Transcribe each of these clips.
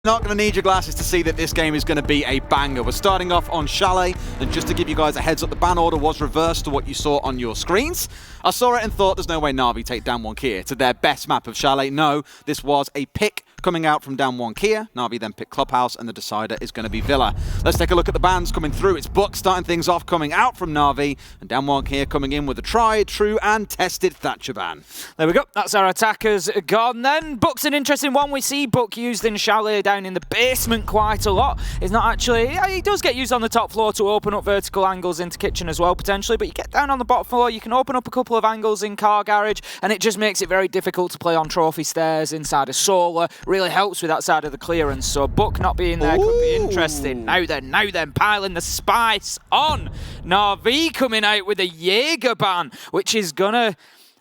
Not going to need your glasses to see that this game is going to be a banger. We're starting off on Chalet, and just to give you guys a heads up, the ban order was reversed to what you saw on your screens. I saw it and thought there's no way NaVi take Damwon Kia to their best map of Chalet. No, this was a pick coming out from Damwon Kia. NaVi then picked Clubhouse, and the decider is going to be Villa. Let's take a look at the bans coming through. It's Buck starting things off, coming out from NaVi, and Damwon Kia coming in with a tried, true, and tested Thatcher ban. There we go. That's our attackers gone then. Buck's an interesting one. We see Buck used in Chalet down in the basement quite a lot. He's not actually... he does get used on the top floor to open up vertical angles into kitchen as well, potentially, but you get down on the bottom floor, you can open up a couple of angles in car garage, and it just makes it very difficult to play on trophy stairs inside a solar. Really helps with that side of the clearance, so Buck not being there could be interesting. Now then, piling the spice on. NaVi coming out with a Jaeger ban, which is gonna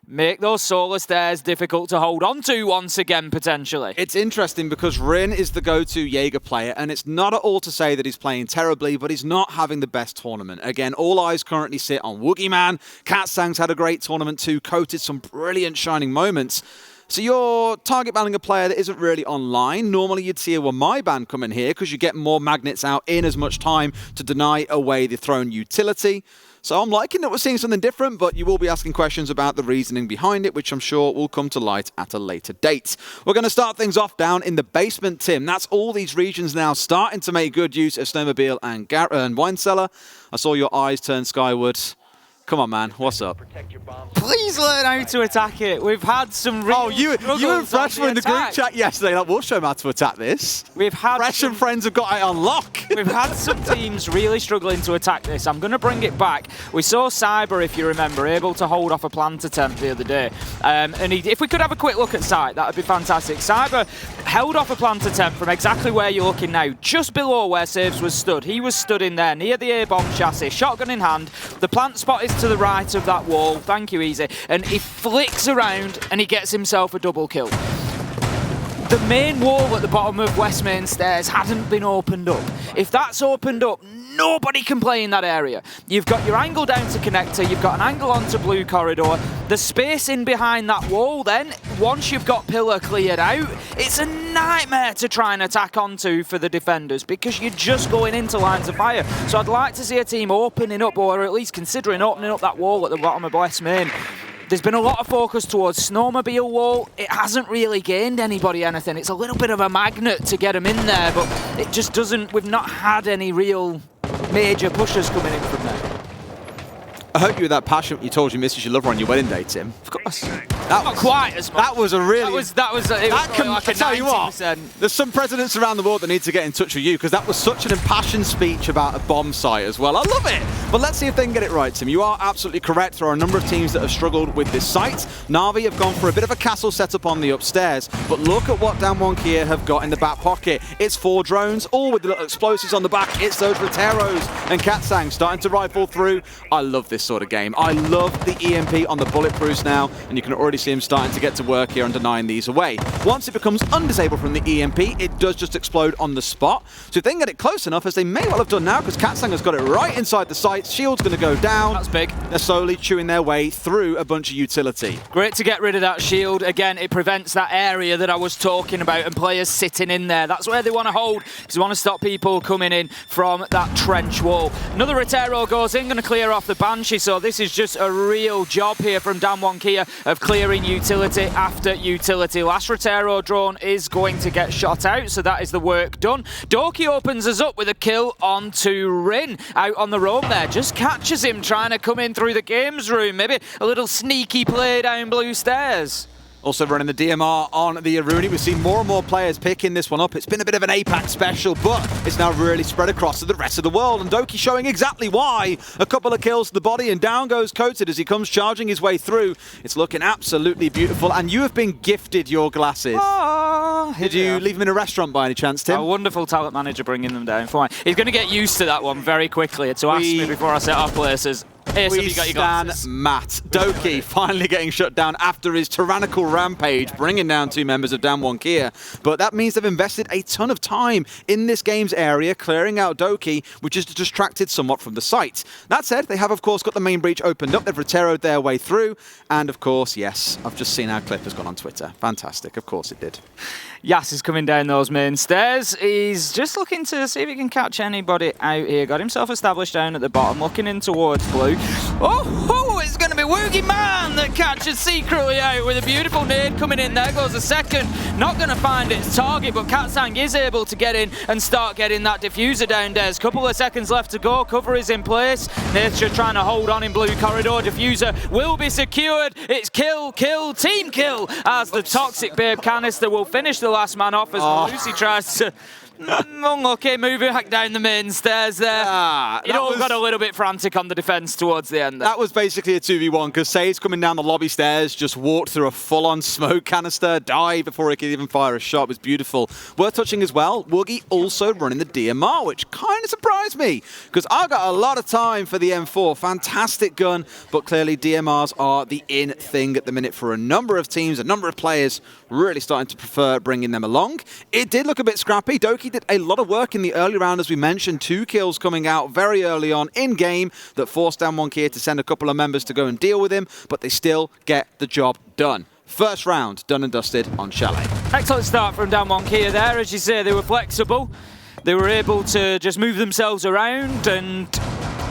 make those solar stairs difficult to hold on to once again, potentially. It's interesting because Rin is the go-to Jaeger player, and it's not at all to say that he's playing terribly, but he's not having the best tournament. Again, all eyes currently sit on Woogieman. Katsang's had a great tournament too, coated some brilliant shining moments. So you're target banning a player that isn't really online. Normally you'd see a Wamai ban come in here because you get more magnets out in as much time to deny away the thrown utility. So I'm liking that we're seeing something different, but you will be asking questions about the reasoning behind it, which I'm sure will come to light at a later date. We're going to start things off down in the basement, Tim. That's all these regions now starting to make good use of Snowmobile and Wine Cellar. I saw your eyes turn skyward. Come on, man. What's up? Please learn how to attack it. We've had some real you and Fresh were in the group chat yesterday. Like, we'll show them how to attack this. We've had Fresh and friends have got it on lock. We've had some teams really struggling to attack this. I'm going to bring it back. We saw Cyber, if you remember, able to hold off a plant attempt the other day. If we could have a quick look at Sight, that would be fantastic. Cyber held off a plant attempt from exactly where you're looking now, just below where Saves was stood. He was stood in there, near the A-bomb chassis, shotgun in hand. The plant spot is to the right of that wall. Thank you, Easy. And he flicks around and he gets himself a double kill. The main wall at the bottom of West Main Stairs hadn't been opened up. If that's opened up, nobody can play in that area. You've got your angle down to connector, you've got an angle onto blue corridor. The space in behind that wall then, once you've got pillar cleared out, it's a nightmare to try and attack onto for the defenders because you're just going into lines of fire. So I'd like to see a team opening up, or at least considering opening up that wall at the bottom of West Main. There's been a lot of focus towards Snowmobile wall. It hasn't really gained anybody anything. It's a little bit of a magnet to get them in there, but it just doesn't... We've not had any real major pushers coming in from there. I hope you were that passionate you told your missus you love her on your wedding day, Tim. Of course. Not quite as much. That was a really... It was like a tell you what, there's some presidents around the world that need to get in touch with you because that was such an impassioned speech about a bomb site as well. I love it. But let's see if they can get it right, Tim. You are absolutely correct. There are a number of teams that have struggled with this site. NaVi have gone for a bit of a castle setup on the upstairs, but look at what Damwon Kia have got in the back pocket. It's 4 drones, all with the little explosives on the back. It's those Roteros and Katsang starting to rifle through. I love this sort of game. I love the EMP on the bulletproofs now, and you can already see him starting to get to work here and denying these away. Once it becomes undisabled from the EMP, it does just explode on the spot. So if they can get it close enough, as they may well have done now, because Katsang has got it right inside the site, shield's going to go down. That's big. They're slowly chewing their way through a bunch of utility. Great to get rid of that shield. Again, it prevents that area that I was talking about and players sitting in there. That's where they want to hold, because they want to stop people coming in from that trench wall. Another Rotero goes in, going to clear off the Banshee, so this is just a real job here from Damwon Kia of clearing utility after utility. Last Rotero drone is going to get shot out, so that is the work done. Doki opens us up with a kill onto Rin out on the roam there. Just catches him trying to come in through the games room. Maybe a little sneaky play down blue stairs. Also running the DMR on the Aruni. We've seen more and more players picking this one up. It's been a bit of an APAC special, but it's now really spread across to the rest of the world. And Doki showing exactly why. A couple of kills to the body, and down goes Coated as he comes charging his way through. It's looking absolutely beautiful, and you have been gifted your glasses. Did you leave them in a restaurant by any chance, Tim? A wonderful talent manager bringing them down. Fine. He's going to get used to that one very quickly to ask me before I set our places. Ace, have We you got your stand glasses? Matt. Doki finally getting shut down after his tyrannical rampage, bringing down 2 members of Damwon Kia. But that means they've invested a ton of time in this game's area, clearing out Doki, which is distracted somewhat from the site. That said, they have, of course, got the main breach opened up. They've Rotero'd their way through. And, of course, yes, I've just seen our clip has gone on Twitter. Fantastic. Of course it did. Yas is coming down those main stairs. He's just looking to see if he can catch anybody out here. Got himself established down at the bottom, looking in towards blue. Oh, it's going to be Woogie Man that catches secretly out with a beautiful nade coming in. There goes the second. Not going to find its target, but Katsang is able to get in and start getting that diffuser down there. Couple of seconds left to go. Cover is in place. Nature trying to hold on in blue corridor. Diffuser will be secured. It's kill, team kill, as the Toxic Babe canister will finish the last man off as Lucy tries to... Unlucky, moving back down the main stairs there. It all got a little bit frantic on the defence towards the end there. That was basically a 2v1 because Say's coming down the lobby stairs, just walked through a full-on smoke canister, died before he could even fire a shot. It was beautiful. Worth touching as well, Woogie also running the DMR, which kind of surprised me because I got a lot of time for the M4. Fantastic gun, but clearly DMRs are the in thing at the minute for a number of teams, a number of players really starting to prefer bringing them along. It did look a bit scrappy. Doki did a lot of work in the early round, as we mentioned. 2 kills coming out very early on in-game that forced Damwon Kia to send a couple of members to go and deal with him, but they still get the job done. First round, done and dusted on Chalet. Excellent start from Damwon Kia there. As you say, they were flexible. They were able to just move themselves around and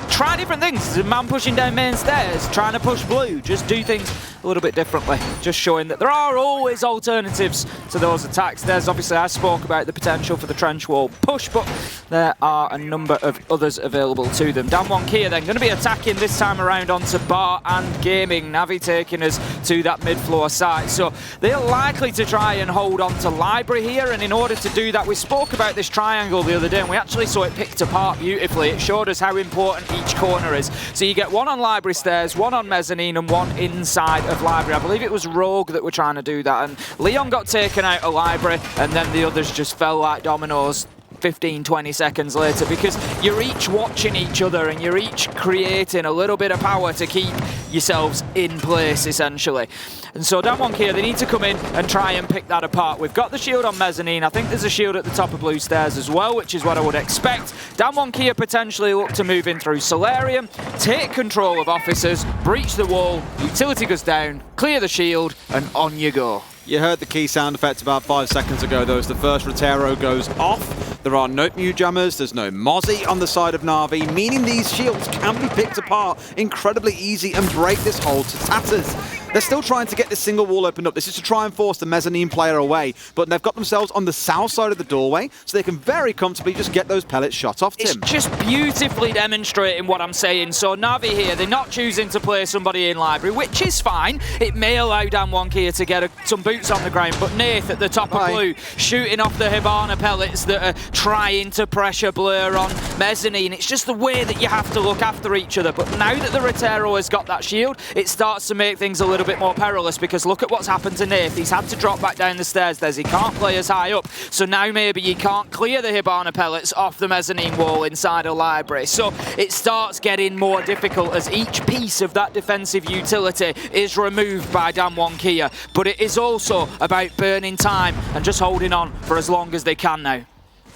try different things. The man pushing down main stairs, trying to push blue, just do things a little bit differently. Just showing that there are always alternatives to those attacks. There's obviously, I spoke about the potential for the trench wall push, but there are a number of others available to them. Damwon Kia then going to be attacking this time around onto bar and gaming. NaVi taking us to that mid-floor site. So they're likely to try and hold on to library here, and in order to do that, we spoke about this triangle the other day, and we actually saw it picked apart beautifully. It showed us how important each corner is. So you get one on library stairs, one on mezzanine, and one inside of library. I believe it was Rogue that were trying to do that, and Leon got taken out of library, and then the others just fell like dominoes 15-20 seconds later, because you're each watching each other and you're each creating a little bit of power to keep yourselves in place, essentially. And so Damwon Kia, they need to come in and try and pick that apart. We've got the shield on mezzanine. I think there's a shield at the top of blue stairs as well, which is what I would expect. Damwon Kia potentially look to move in through Solarium, take control of officers, breach the wall, utility goes down, clear the shield, and on you go. You heard the key sound effect about 5 seconds ago, though, as the first Rotero goes off. There are no Mew Jammers, there's no Mozzie on the side of NaVi, meaning these shields can be picked apart incredibly easy and break this hold to tatters. They're still trying to get this single wall opened up. This is to try and force the mezzanine player away, but they've got themselves on the south side of the doorway, so they can very comfortably just get those pellets shot off, Tim. It's just beautifully demonstrating what I'm saying. So NaVi here, they're not choosing to play somebody in library, which is fine. It may allow Damwon Kia to get some boots on the ground, but Nath at the top of blue, shooting off the Hibana pellets that are trying to pressure Blur on mezzanine. It's just the way that you have to look after each other. But now that the Rotero has got that shield, it starts to make things a little bit more perilous, because look at what's happened to Nath. He's had to drop back down the stairs. He can't play as high up, so now maybe you can't clear the Hibana pellets off the mezzanine wall inside a library. So it starts getting more difficult as each piece of that defensive utility is removed by Damwon Kia. But it is also about burning time and just holding on for as long as they can now.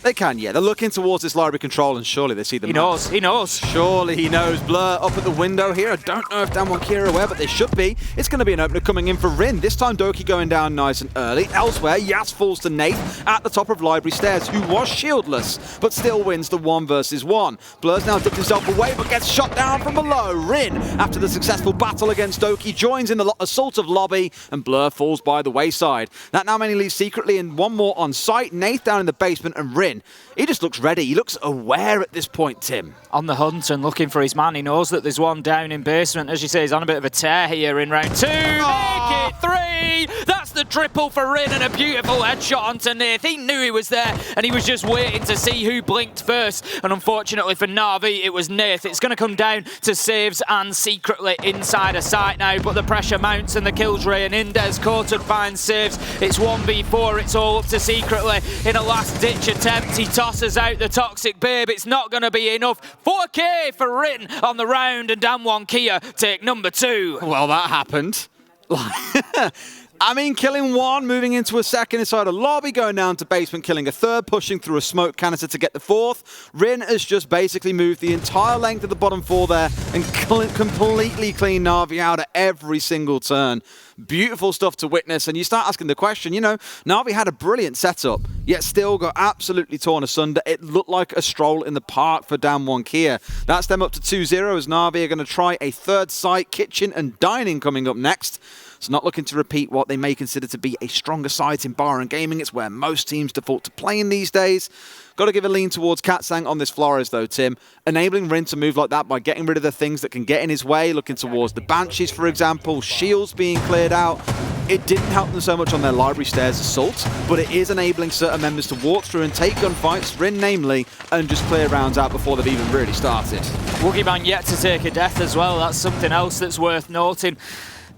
They can, yeah. They're looking towards this library control, and surely they see the map. He knows. Surely he knows. Blur up at the window here. I don't know if Damwon Kia are aware, but they should be. It's going to be an opener coming in for Rin. This time Doki going down nice and early. Elsewhere, Yas falls to Nath at the top of library stairs, who was shieldless, but still wins the 1 versus 1. Blur's now dipped himself away, but gets shot down from below. Rin, after the successful battle against Doki, joins in the assault of lobby, and Blur falls by the wayside. That now mainly leaves secretly and one more on site. Nath down in the basement, and Rin, he just looks ready. He looks aware at this point, Tim. On the hunt and looking for his man. He knows that there's one down in basement. As you say, he's on a bit of a tear here in round 2. Make it 3! That's the triple for Rin and a beautiful headshot onto Nath. He knew he was there and he was just waiting to see who blinked first. And unfortunately for NaVi, it was Nath. It's going to come down to saves and secretly inside a sight now, but the pressure mounts and the kills Ray and Indes. Corton finds saves. It's 1v4. It's all up to secretly in a last-ditch attempt. He tosses out the toxic babe. It's not going to be enough. 4K for Rin on the round, and Damwon Kia take number 2. Well, that happened. I mean, killing one, moving into a second inside a lobby, going down to basement, killing a third, pushing through a smoke canister to get the fourth. Rin has just basically moved the entire length of the bottom four there and completely cleaned NaVi out at every single turn. Beautiful stuff to witness, and you start asking the question, you know, NaVi had a brilliant setup, yet still got absolutely torn asunder. It looked like a stroll in the park for Damwon Kia. That's them up to 2-0 as NaVi are going to try a third site, kitchen and dining coming up next. It's not looking to repeat what they may consider to be a stronger site in bar and gaming. It's where most teams default to playing these days. Got to give a lean towards Katsang on this Flores though, Tim. Enabling Rin to move like that by getting rid of the things that can get in his way, looking towards the Banshees, for example, shields being cleared out. It didn't help them so much on their library stairs assault, but it is enabling certain members to walk through and take gunfights, Rin namely, and just clear rounds out before they've even really started. Woogieman yet to take a death as well. That's something else that's worth noting.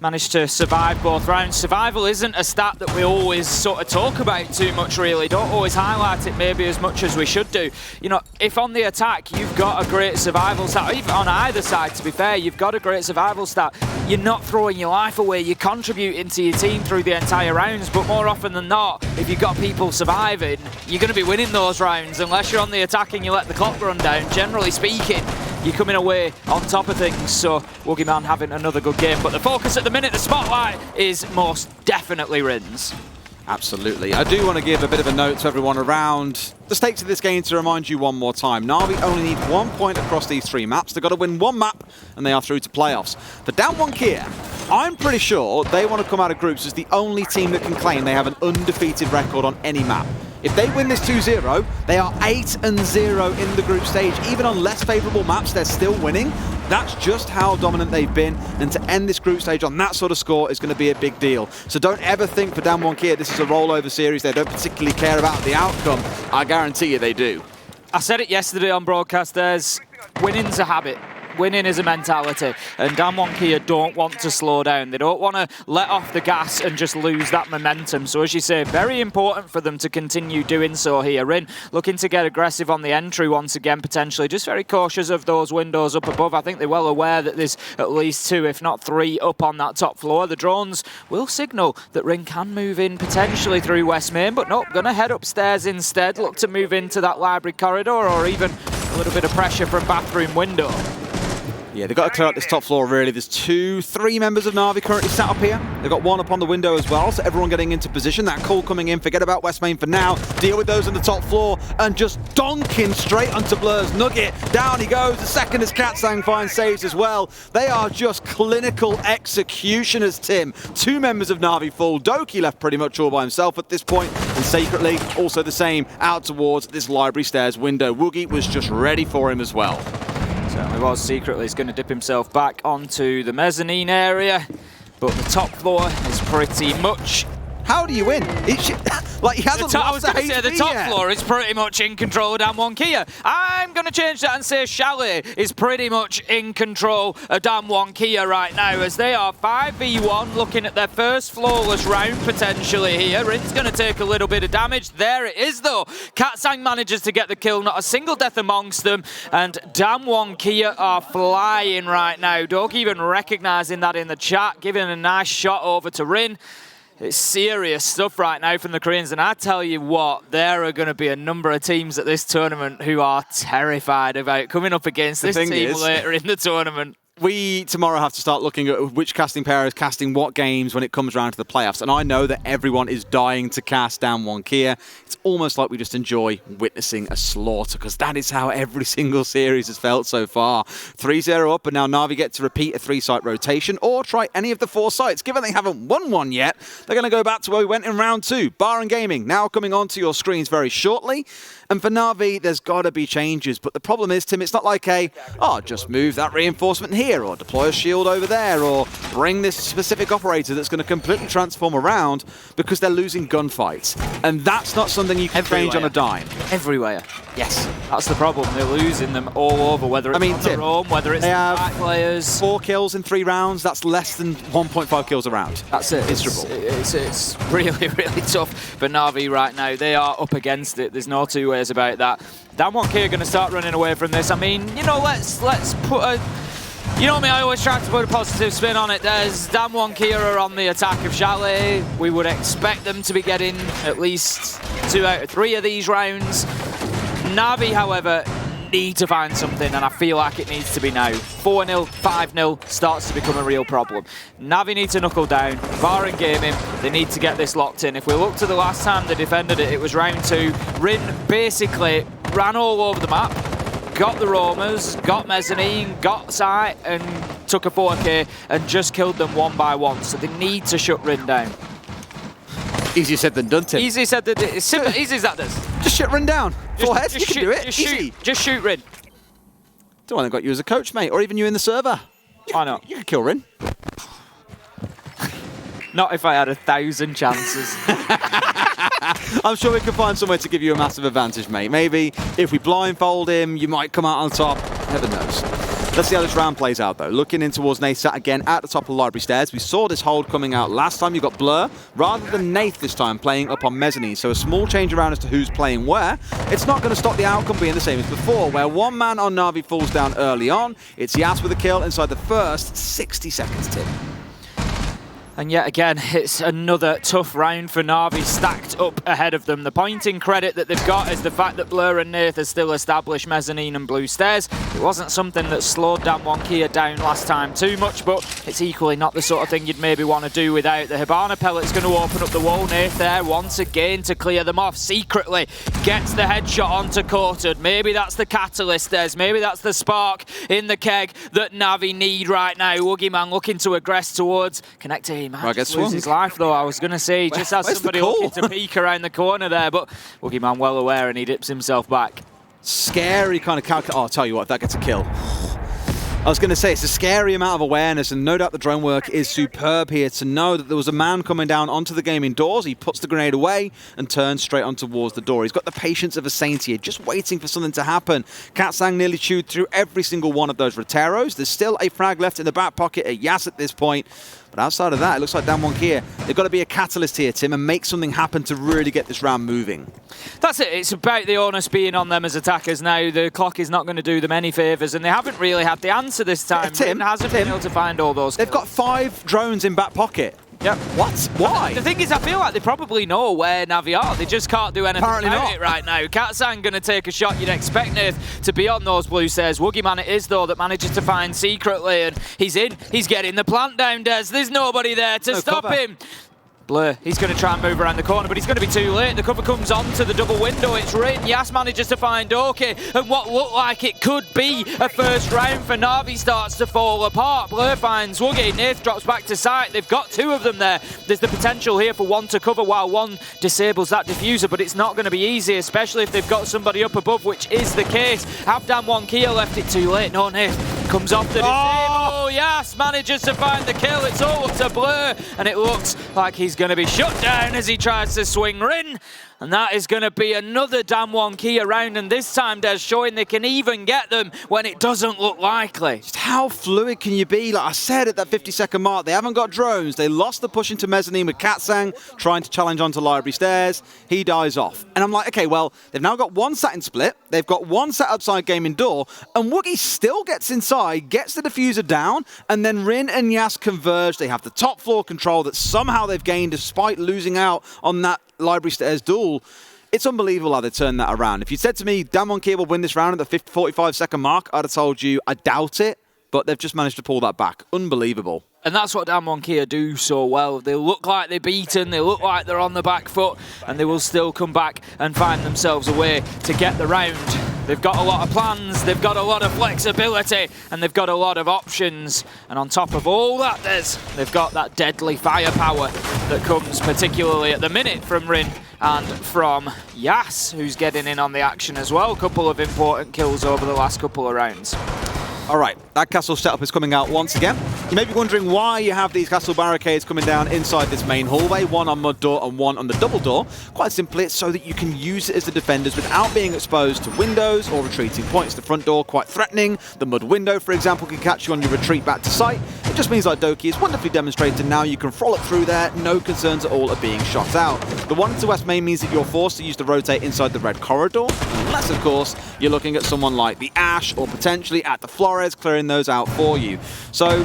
Managed to survive both rounds. Survival isn't a stat that we always sort of talk about too much, really. Don't always highlight it maybe as much as we should do. You know, if on the attack you've got a great survival stat, or even on either side, to be fair, you've got a great survival stat, you're not throwing your life away, you're contributing to your team through the entire rounds, but more often than not, if you've got people surviving, you're going to be winning those rounds, unless you're on the attack and you let the clock run down, generally speaking. You're coming away on top of things, so Woogieman having another good game. But the focus at the minute, the spotlight, is most definitely Rin's. Absolutely. I do want to give a bit of a note to everyone around the stakes of this game to remind you one more time. NaVi only need 1 point across these 3 maps. They've got to win 1 map, and they are through to playoffs. For Damwon Kia, I'm pretty sure they want to come out of groups as the only team that can claim they have an undefeated record on any map. If they win this 2-0, they are 8-0 in the group stage. Even on less favourable maps, they're still winning. That's just how dominant they've been, and to end this group stage on that sort of score is going to be a big deal. So don't ever think for Damwon Kia this is a rollover series. They don't particularly care about the outcome. I guarantee you they do. I said it yesterday on broadcast, there's winning's a habit. Winning is a mentality, and Damwon Kia don't want to slow down. They don't want to let off the gas and just lose that momentum. So as you say, very important for them to continue doing so here. Rin looking to get aggressive on the entry once again, potentially. Just very cautious of those windows up above. I think they're well aware that there's at least 2, if not 3, up on that top floor. The drones will signal that Rin can move in potentially through West Main, but nope, going to head upstairs instead. Look to move into that library corridor, or even a little bit of pressure from bathroom window. Yeah, they've got to clear out this top floor, really. There's 3 members of NaVi currently sat up here. They've got 1 up on the window as well, so everyone getting into position. That call coming in, forget about West Main for now. Deal with those on the top floor, and just donking straight onto Blur's Nugget. Down he goes. The second as Katsang finds saves as well. They are just clinical executioners, Tim. 2 members of NaVi full. Doki left pretty much all by himself at this point, and secretly, also the same, out towards this library stairs window. Woogie was just ready for him as well. Certainly was. Secretly, he's going to dip himself back onto the mezzanine area, but the top floor is pretty much... How do you win? Like, he hasn't lost I was going to say the top yet. floor is pretty much in control of Damwon Kia. I'm going to change that and say Chalet is pretty much in control of Damwon Kia right now, as they are 5v1 looking at their first flawless round potentially here. Rin's going to take a little bit of damage. There it is though. Katsang manages to get the kill, not a single death amongst them, and Damwon Kia are flying right now. Don't even recognising that in the chat, giving a nice shot over to Rin. It's serious stuff right now from the Koreans, and I tell you what, there are going to be a number of teams at this tournament who are terrified about coming up against this team later in the tournament. We tomorrow have to start looking at which casting pair is casting what games when it comes around to the playoffs. And I know that everyone is dying to cast Damwon Kia. It's almost like we just enjoy witnessing a slaughter, because that is how every single series has felt so far. 3-0 up, and now NaVi get to repeat a 3-site rotation or try any of the 4 sites. Given they haven't won one yet, they're going to go back to where we went in round 2. Bar and gaming now coming onto your screens very shortly. And for NaVi, there's got to be changes. But the problem is, Tim, it's not like just move that reinforcement here, or deploy a shield over there, or bring this specific operator that's going to completely transform around, because they're losing gunfights. And that's not something you can change on a dime. Everywhere. Yes. That's the problem. They're losing them all over, whether it's on their own, whether it's the back players. 4 kills in 3 rounds. That's less than 1.5 kills a round. That's it. It's really, really tough for NaVi right now. They are up against it. There's no two ways about that. Damwon Kia are going to start running away from this. I mean, you know, let's put a... You know me, I always try to put a positive spin on it. There's Damwon Kia are on the attack of Chalet. We would expect them to be getting at least 2 out of 3 of these rounds. NaVi, however, need to find something, and I feel like it needs to be now. 4-0, 5-0 starts to become a real problem. NaVi need to knuckle down, VAR and gaming, they need to get this locked in. If we look to the last time they defended it, it was round 2. Rin basically ran all over the map, got the roamers, got mezzanine, got site, and took a 4K and just killed them one by one. So they need to shut Rin down. Easier said than done, Tim. Easy said than done. It's simple, easy as that does. Just shut Rin down. Forehead, you can do it. Just shoot Rin. Don't want to got you as a coach, mate, or even you in the server. Why not? You could kill Rin. Not if I had 1,000 chances. I'm sure we can find somewhere to give you a massive advantage, mate. Maybe if we blindfold him, you might come out on top. Heaven knows. Let's see how this round plays out, though. Looking in towards Natus again at the top of the library stairs. We saw this hold coming out last time. You got Blur rather than Nath this time playing up on mezzanine. So a small change around as to who's playing where. It's not going to stop the outcome being the same as before, where one man on NaVi falls down early on. It's Yas with a kill inside the first 60 seconds, Tim. And yet again, it's another tough round for NaVi stacked up ahead of them. The pointing credit that they've got is the fact that Blur and Nath are still established mezzanine and blue stairs. It wasn't something that slowed Damwon Kia down last time too much, but it's equally not the sort of thing you'd maybe want to do without. The Hibana pellet's going to open up the wall. Nath there once again to clear them off secretly. Gets the headshot onto Courted. Maybe that's the catalyst, Des. Maybe that's the spark in the keg that NaVi need right now. Woogieman looking to aggress towards Connector. Might lose his life, though. I was going to say, just has somebody looking to peek around the corner there, but Woogieman well aware and he dips himself back. Scary kind of calculation. Oh, I'll tell you what, if that gets a kill. I was going to say, it's a scary amount of awareness, and no doubt the drone work is superb here to know that there was a man coming down onto the game indoors. He puts the grenade away and turns straight on towards the door. He's got the patience of a saint here, just waiting for something to happen. Katsang nearly chewed through every single one of those Roteros. There's still a frag left in the back pocket at Yas at this point. But outside of that, it looks like Damwon Kia, they've got to be a catalyst here, Tim, and make something happen to really get this round moving. That's it. It's about the onus being on them as attackers now. The clock is not going to do them any favours, and they haven't really had the answer this time. Tim hasn't been able to find all those kills. They've got 5 drones in back pocket. Yep. What? Why? The thing is, I feel like they probably know where NaVi are. They just can't do anything Apparently about not. it right now. Katsang going to take a shot. You'd expect Nath to be on those blue stairs. Woogieman it is, though, that manages to find secretly, and he's in. He's getting the plant down, Des. There's nobody there to stop him. Blur, he's going to try and move around the corner, but he's going to be too late. The cover comes onto the double window. It's Rin. Yas manages to find OK, and what looked like it could be a first round for NaVi starts to fall apart. Blur finds Woogie. Nath drops back to site. They've got 2 of them there. There's the potential here for one to cover while one disables that diffuser, but it's not going to be easy, especially if they've got somebody up above, which is the case. Have Damwon Kia left it too late? No, Nath comes off the disable. Oh, Yas manages to find the kill. It's all up to Blur, and it looks like he's going to be shut down as he tries to swing Rin. And that is going to be another Damwon Kia round, and this time they're showing they can even get them when it doesn't look likely. Just how fluid can you be? Like I said at that 50-second mark, they haven't got drones. They lost the push into mezzanine with Katsang trying to challenge onto library stairs. He dies off. And I'm like, okay, well, they've now got 1 sat in split. They've got 1 sat outside gaming door, and Woogie still gets inside, gets the diffuser down, and then Rin and Yas converge. They have the top floor control that somehow they've gained despite losing out on that library stairs duel. It's unbelievable how they turned that around. If you said to me, Damwon Kia will win this round at the 45-second mark, I'd have told you, I doubt it, but they've just managed to pull that back. Unbelievable. And that's what Damwon Kia do so well. They look like they're beaten, they look like they're on the back foot, and they will still come back and find themselves a way to get the round. They've got a lot of plans, they've got a lot of flexibility, and they've got a lot of options. And on top of all that, they've got that deadly firepower that comes particularly at the minute from Rin and from Yas, who's getting in on the action as well. A couple of important kills over the last couple of rounds. All right, that castle setup is coming out once again. You may be wondering why you have these castle barricades coming down inside this main hallway, one on mud door and one on the double door. Quite simply, it's so that you can use it as the defenders without being exposed to windows or retreating points. The front door quite threatening. The mud window, for example, can catch you on your retreat back to site. It just means, like Doki has wonderfully demonstrated now, you can frolic through there, no concerns at all of being shot out. The one into West Main means that you're forced to use the rotate inside the red corridor, unless, of course, you're looking at someone like the Ash or potentially at the Flores, clearing those out for you. So,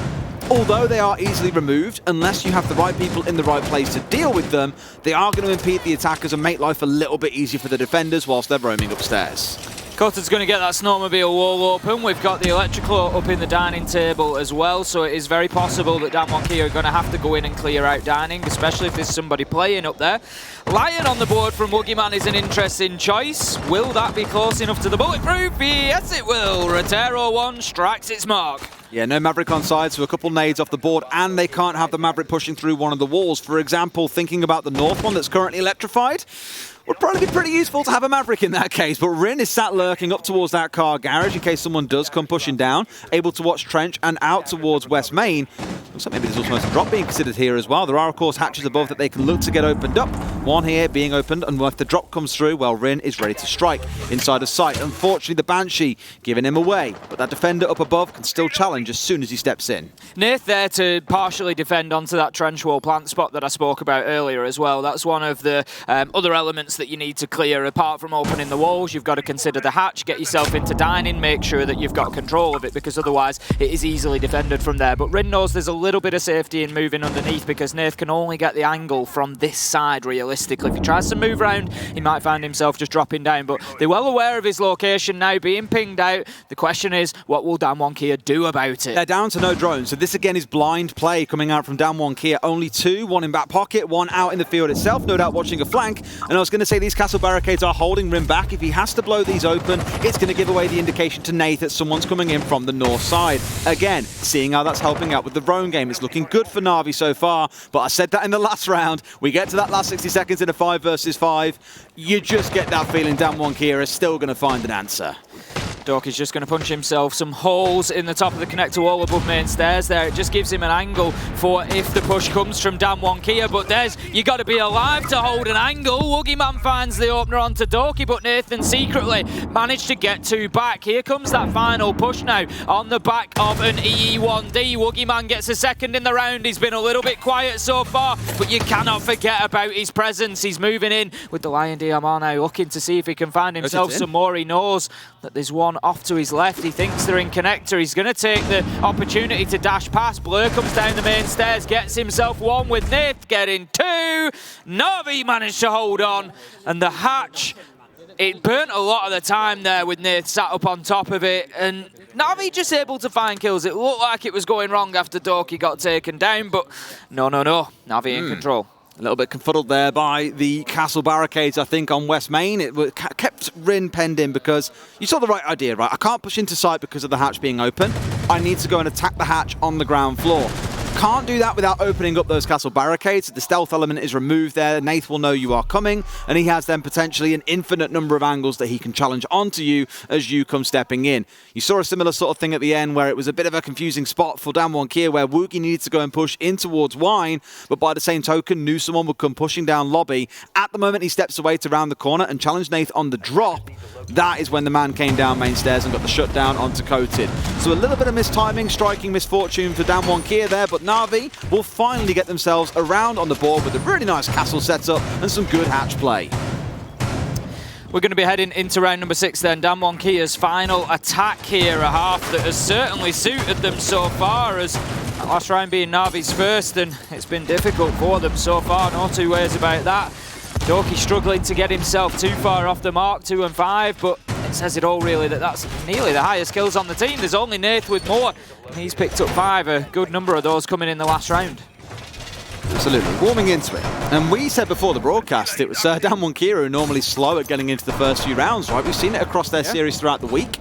although they are easily removed, unless you have the right people in the right place to deal with them, they are going to impede the attackers and make life a little bit easier for the defenders whilst they're roaming upstairs. Cotter's going to get that snowmobile wall open. We've got the electrical up in the dining table as well, so it is very possible that Damwon Kia are going to have to go in and clear out dining, especially if there's somebody playing up there. Lion on the board from Woogieman is an interesting choice. Will that be close enough to the bulletproof? Yes, it will. Rotero 1 strikes its mark. Yeah, no Maverick on side, so a couple nades off the board, and they can't have the Maverick pushing through one of the walls. For example, thinking about the north one that's currently electrified, would probably be pretty useful to have a Maverick in that case, but Rin is sat lurking up towards that car garage in case someone does come pushing down, able to watch Trench and out towards West Main. Looks like maybe there's also a drop being considered here as well. There are, of course, hatches above that they can look to get opened up. One here being opened, and if the drop comes through, well, Rin is ready to strike inside of sight. Unfortunately, the Banshee giving him away, but that defender up above can still challenge as soon as he steps in. Nath there to partially defend onto that trench wall plant spot that I spoke about earlier as well. That's one of the other elements that you need to clear. Apart from opening the walls, you've got to consider the hatch, get yourself into dining, make sure that you've got control of it, because otherwise it is easily defended from there. But Rin knows there's a little bit of safety in moving underneath, because Nath can only get the angle from this side realistically. If he tries to move around, he might find himself just dropping down, but they're well aware of his location now, being pinged out. The question is, what will Damwon Kia do about it? They're down to no drones, so this again is blind play coming out from Damwon Kia. Only two, one in back pocket, one out in the field itself, no doubt watching a flank. And I was going to say these castle barricades are holding Rin back. If he has to blow these open, it's going to give away the indication to Nath that someone's coming in from the north side. Again, seeing how that's helping out with the drone game. It's looking good for NaVi so far, but I said that in the last round. We get to that last 60 seconds in a 5 versus 5. You just get that feeling Damwon Kia is still going to find an answer. Doki's just going to punch himself some holes in the top of the connector wall above main stairs there. It just gives him an angle for if the push comes from Damwon Kia, but you got to be alive to hold an angle. Woogieman finds the opener onto Doki, but Nathan secretly managed to get two back. Here comes that final push now on the back of an EE1D. Woogieman gets a second in the round. He's been a little bit quiet so far, but you cannot forget about his presence. He's moving in with the Lion DMR now, looking to see if he can find himself some more. He knows that there's one off to his left. He thinks they're in connector. He's going to take the opportunity to dash past. Blur comes down the main stairs, gets himself one with Nath getting two. NaVi managed to hold on, and the hatch, it burnt a lot of the time there with Nath sat up on top of it, and NaVi just able to find kills. It looked like it was going wrong after Doki got taken down, but no. NaVi in control. A little bit confuddled there by the castle barricades, I think, on West Main. It kept Rin penned in because you saw the right idea, right? I can't push into sight because of the hatch being open. I need to go and attack the hatch on the ground floor. Can't do that without opening up those castle barricades. The stealth element is removed there. Nath will know you are coming, and he has then potentially an infinite number of angles that he can challenge onto you as you come stepping in. You saw a similar sort of thing at the end where it was a bit of a confusing spot for Damwon Kia where Woogie needed to go and push in towards Wine, but by the same token, knew someone would come pushing down lobby. At the moment, he steps away to round the corner and challenge Nath on the drop. That is when the man came down main stairs and got the shutdown onto Coated. So a little bit of mistiming, striking misfortune for Damwon Kia there, but NaVi will finally get themselves around on the board with a really nice castle setup and some good hatch play. We're going to be heading into round number 6 then. Damwon Kia's final attack here, a half that has certainly suited them so far, as last round being NaVi's first, and it's been difficult for them so far, no two ways about that. Doki struggling to get himself too far off the mark, 2 and 5, but it says it all really that that's nearly the highest kills on the team. There's only Nath with more, and he's picked up 5, a good number of those coming in the last round. Absolutely, warming into it. And we said before the broadcast, it was Damwon Kia who are normally slow at getting into the first few rounds, right? We've seen it across their series throughout the week.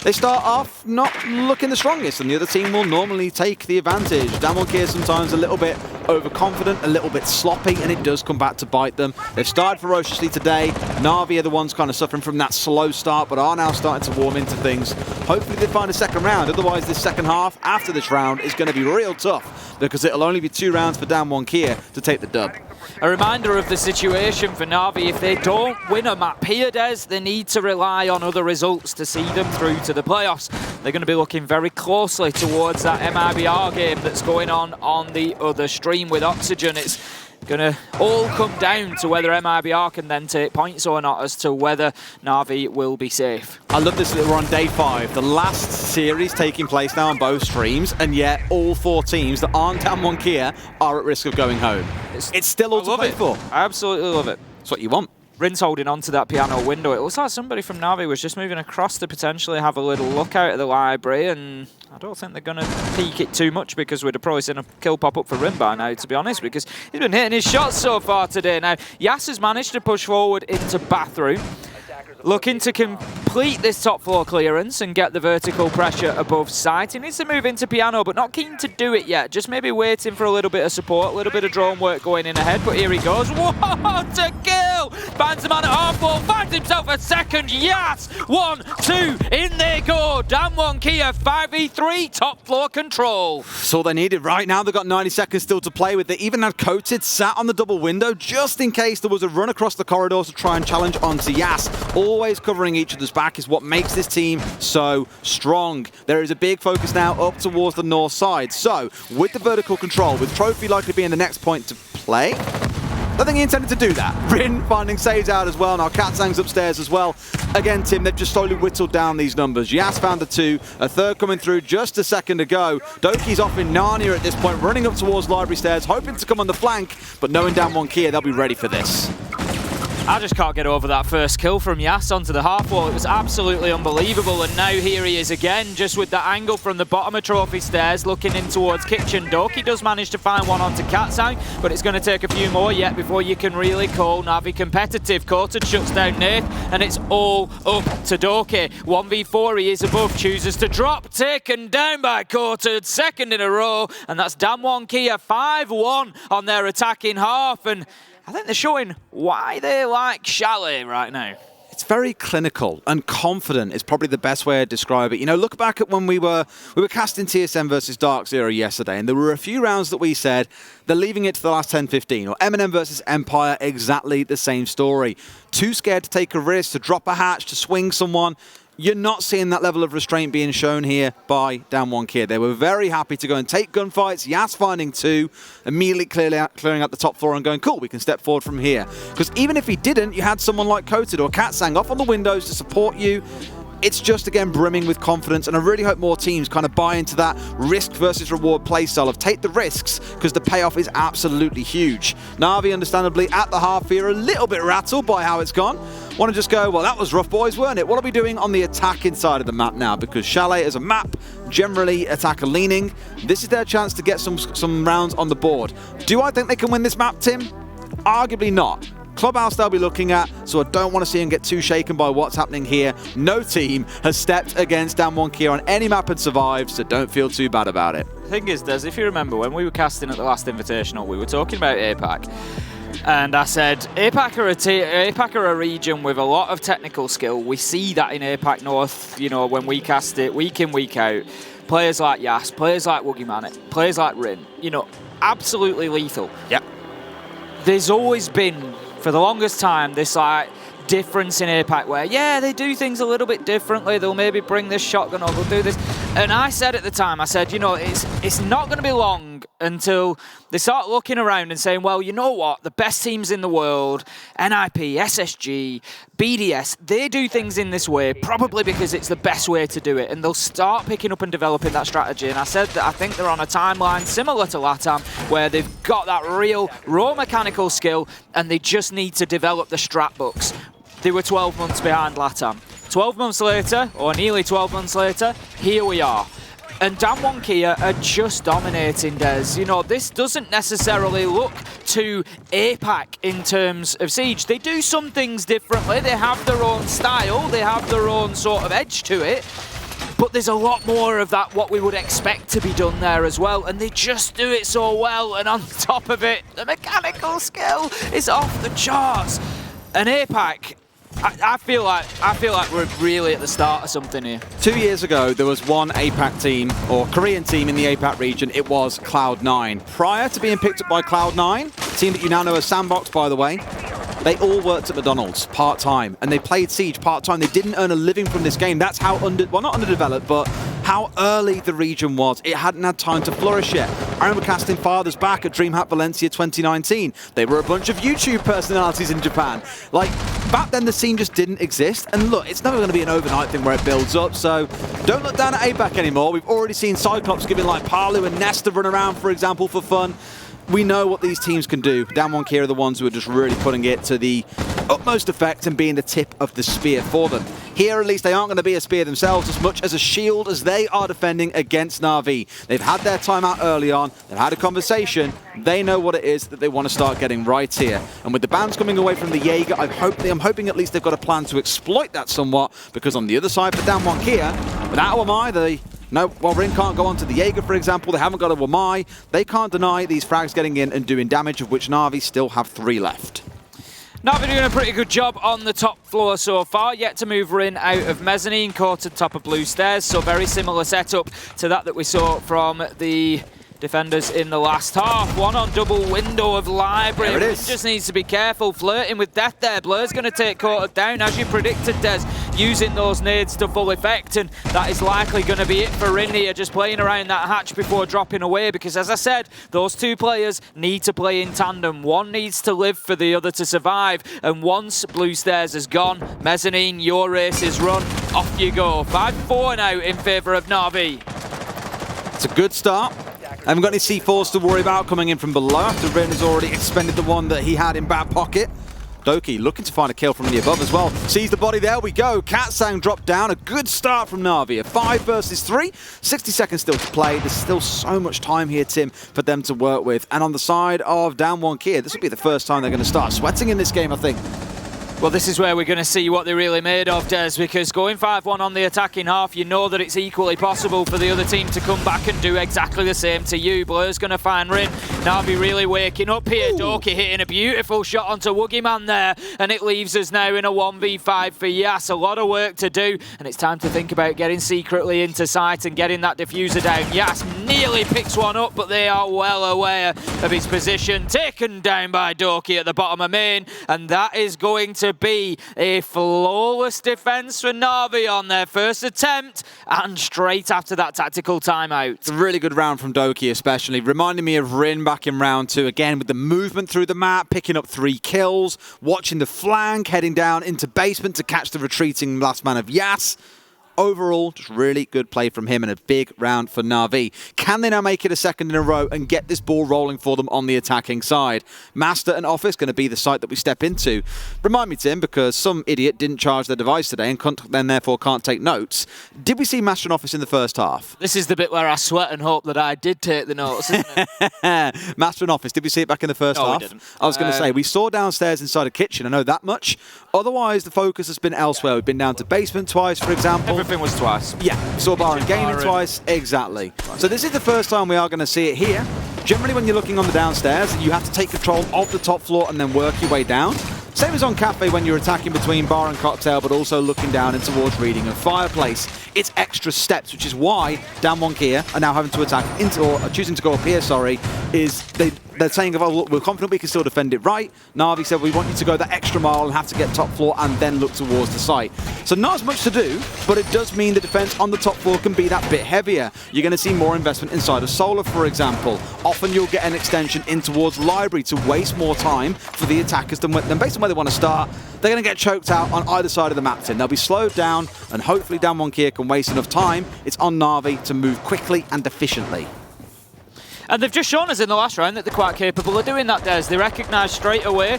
They start off not looking the strongest, and the other team will normally take the advantage. Damwon Kia sometimes a little bit overconfident, a little bit sloppy, and it does come back to bite them. They've started ferociously today. NaVi are the ones kind of suffering from that slow start, but are now starting to warm into things. Hopefully they find a second round, otherwise this second half after this round is going to be real tough, because it'll only be 2 rounds for Damwon Kia to take the dub. A reminder of the situation for NaVi. If they don't win a map here, Des, they need to rely on other results to see them through to the playoffs. They're going to be looking very closely towards that MIBR game that's going on the other stream with Oxygen. It's going to all come down to whether MIBR can then take points or not as to whether NaVi will be safe. I love this that we're on day 5, the last series taking place now on both streams, and yet all 4 teams that aren't Damwon Kia are at risk of going home. It's still all to play for. I absolutely love it. It's what you want. Rin's holding on to that piano window. It looks like somebody from NaVi was just moving across to potentially have a little look out of the library, and I don't think they're going to peek it too much because we'd have probably seen a kill pop up for Rin by now, to be honest, because he's been hitting his shots so far today. Now, Yas has managed to push forward into Bathroom, looking to complete this top floor clearance and get the vertical pressure above site. He needs to move into piano, but not keen to do it yet. Just maybe waiting for a little bit of support, a little bit of drone work going in ahead. But here he goes. What a kill! Finds the man at half wall, finds himself a second. Yes! 1, 2, in they go. Damwon Kia 5v3, top floor control. That's all they needed. Right now they've got 90 seconds still to play with. They even had Coated sat on the double window just in case there was a run across the corridors to try and challenge onto Yas. Always covering each other's back is what makes this team so strong. There is a big focus now up towards the north side. So, with the vertical control, with Trophy likely being the next point to play, I think he intended to do that. Rin finding saves out as well. Now Katsang's upstairs as well. Again, Tim, they've just slowly whittled down these numbers. Yas found the 2, a third coming through just a second ago. Doki's off in Narnia at this point, running up towards Library Stairs, hoping to come on the flank, but knowing Damwon Kia, they'll be ready for this. I just can't get over that first kill from Yas onto the half wall. It was absolutely unbelievable, and now here he is again, just with that angle from the bottom of Trophy Stairs, looking in towards Kitchen. Doki does manage to find one onto Katsang, but it's going to take a few more yet before you can really call NaVi competitive. Coated shuts down Nath, and it's all up to Doki. 1v4, he is above, chooses to drop, taken down by Coated, second in a row, and that's Damwon Kia 5-1 on their attacking half, and I think they're showing why they like Chalet right now. It's very clinical and confident is probably the best way to describe it. You know, look back at when we were casting TSM versus Dark Zero yesterday, and there were a few rounds that we said they're leaving it to the last 10-15, or M&M versus Empire, exactly the same story. Too scared to take a risk, to drop a hatch, to swing someone. You're not seeing that level of restraint being shown here by Damwon Kia. They were very happy to go and take gunfights. Yas finding 2, immediately clearing out the top floor and going, cool, we can step forward from here. Because even if he didn't, you had someone like Coated or Katsang off on the windows to support you. It's just, again, brimming with confidence, and I really hope more teams kind of buy into that risk versus reward playstyle of take the risks, because the payoff is absolutely huge. NaVi, understandably, at the half here, a little bit rattled by how it's gone. Want to just go, well, that was rough, boys, weren't it? What are we doing on the attacking side of the map now? Because Chalet as a map, generally attacker leaning. This is their chance to get some rounds on the board. Do I think they can win this map, Tim? Arguably not. Clubhouse they'll be looking at, so I don't want to see him get too shaken by what's happening here. No team has stepped against Damwon Kia on any map and survived, so don't feel too bad about it. The thing is, Des, if you remember, when we were casting at the last Invitational, we were talking about APAC. And I said, APAC are a region with a lot of technical skill. We see that in APAC North, you know, when we cast it week in, week out. Players like Yas, players like Woogieman, players like Rin, you know, absolutely lethal. Yep. There's always been, for the longest time, this like difference in APAC where, yeah, they do things a little bit differently. They'll maybe bring this shotgun or they'll do this. And I said at the time, I said, you know, it's not going to be long until they start looking around and saying, well, you know what? The best teams in the world, NIP, SSG, BDS, they do things in this way probably because it's the best way to do it. And they'll start picking up and developing that strategy. And I said that I think they're on a timeline similar to LATAM where they've got that real raw mechanical skill and they just need to develop the strat books. They were 12 months behind LATAM. 12 months later, or nearly 12 months later, here we are. And Damwon Kia are just dominating, Des. You know, this doesn't necessarily look to APAC in terms of Siege. They do some things differently. They have their own style. They have their own sort of edge to it. But there's a lot more of that, what we would expect to be done there as well. And they just do it so well. And on top of it, the mechanical skill is off the charts. And APAC, I feel like we're really at the start of something here. 2 years ago, there was one APAC team, or Korean team in the APAC region. It was Cloud9. Prior to being picked up by Cloud9, team that you now know as Sandbox, by the way, they all worked at McDonald's part-time, and they played Siege part-time. They didn't earn a living from this game. That's how well, not underdeveloped, but how early the region was. It hadn't had time to flourish yet. I remember casting fathers back at DreamHack Valencia 2019. They were a bunch of YouTube personalities in Japan. Like, back then the scene just didn't exist. And look, it's never going to be an overnight thing where it builds up, so don't look down at APAC anymore. We've already seen Cyclops giving like Palu and Nesta run around, for example, for fun. We know what these teams can do. Damwon Kia are the ones who are just really putting it to the utmost effect and being the tip of the spear for them. Here, at least, they aren't going to be a spear themselves as much as a shield as they are defending against NaVi. They've had their time out early on. They've had a conversation. They know what it is that they want to start getting right here. And with the bans coming away from the Jaeger, I'm hoping at least they've got a plan to exploit that somewhat, because on the other side for Damwon Kia, without Wamai, no, well, Rin can't go on to the Jaeger, for example. They haven't got a Wamai. They can't deny these frags getting in and doing damage, of which NaVi still have 3 left. NaVi doing a pretty good job on the top floor so far, yet to move Rin out of mezzanine, caught at top of blue stairs, so very similar setup to that we saw from the defenders in the last half. One on double window of library. There it is. Just needs to be careful, flirting with death there. Blur's going to take quarter down, as you predicted, Des, using those nades to full effect, and that is likely going to be it for Rin here, just playing around that hatch before dropping away, because as I said, those two players need to play in tandem. One needs to live for the other to survive, and once blue stairs is gone, mezzanine, your race is run, off you go. 5-4 now in favour of NaVi. It's a good start. Haven't got any C4s to worry about coming in from below after Rin has already expended the one that he had in back pocket. Doki looking to find a kill from the above as well. Sees the body, there we go. Katsang dropped down. A good start from NaVi. A 5 versus 3. 60 seconds still to play. There's still so much time here, Tim, for them to work with. And on the side of Damwon Kia, this will be the first time they're going to start sweating in this game, I think. Well, this is where we're going to see what they're really made of, Des, because going 5-1 on the attacking half, you know that it's equally possible for the other team to come back and do exactly the same to you. Blur's going to find Rin. NaVi really waking up here. Ooh. Doki hitting a beautiful shot onto Woogieman there, and it leaves us now in a 1v5 for Yas. A lot of work to do, and it's time to think about getting secretly into sight and getting that diffuser down. Yas nearly picks one up, but they are well aware of his position. Taken down by Doki at the bottom of main, and that is going to be a flawless defense for NaVi on their first attempt, and straight after that tactical timeout. It's a really good round from Doki, especially reminding me of Rin back in round 2 again, with the movement through the map, picking up 3 kills, watching the flank, heading down into basement to catch the retreating last man of Yas. Overall, just really good play from him and a big round for NaVi. Can they now make it a second in a row and get this ball rolling for them on the attacking side? Master and Office going to be the site that we step into. Remind me, Tim, because some idiot didn't charge their device today and then therefore can't take notes. Did we see Master and Office in the first half? This is the bit where I sweat and hope that I did take the notes, isn't it? Master and Office, did we see it back in the first half? No, we didn't. I was going to say, we saw downstairs inside a kitchen, I know that much. Otherwise, the focus has been elsewhere. We've been down to basement twice, for example. Everything was twice. Yeah, saw Bar and Gaming twice, exactly. So this is the first time we are going to see it here. Generally when you're looking on the downstairs, you have to take control of the top floor and then work your way down. Same as on Cafe when you're attacking between bar and cocktail, but also looking down and towards reading of fireplace. It's extra steps, which is why Damwon Kia are now having to attack into, or choosing to go up here, sorry, is they're saying, oh, look, we're confident we can still defend it right. NaVi said, we want you to go that extra mile and have to get top floor and then look towards the site. So not as much to do, but it does mean the defense on the top floor can be that bit heavier. You're going to see more investment inside of Solar, for example. Often you'll get an extension in towards Library to waste more time for the attackers than based on where they want to start. They're going to get choked out on either side of the map, Tim. They'll be slowed down, and hopefully Damwon Kia can waste enough time. It's on NaVi to move quickly and efficiently. And they've just shown us in the last round that they're quite capable of doing that, Des. They recognise straight away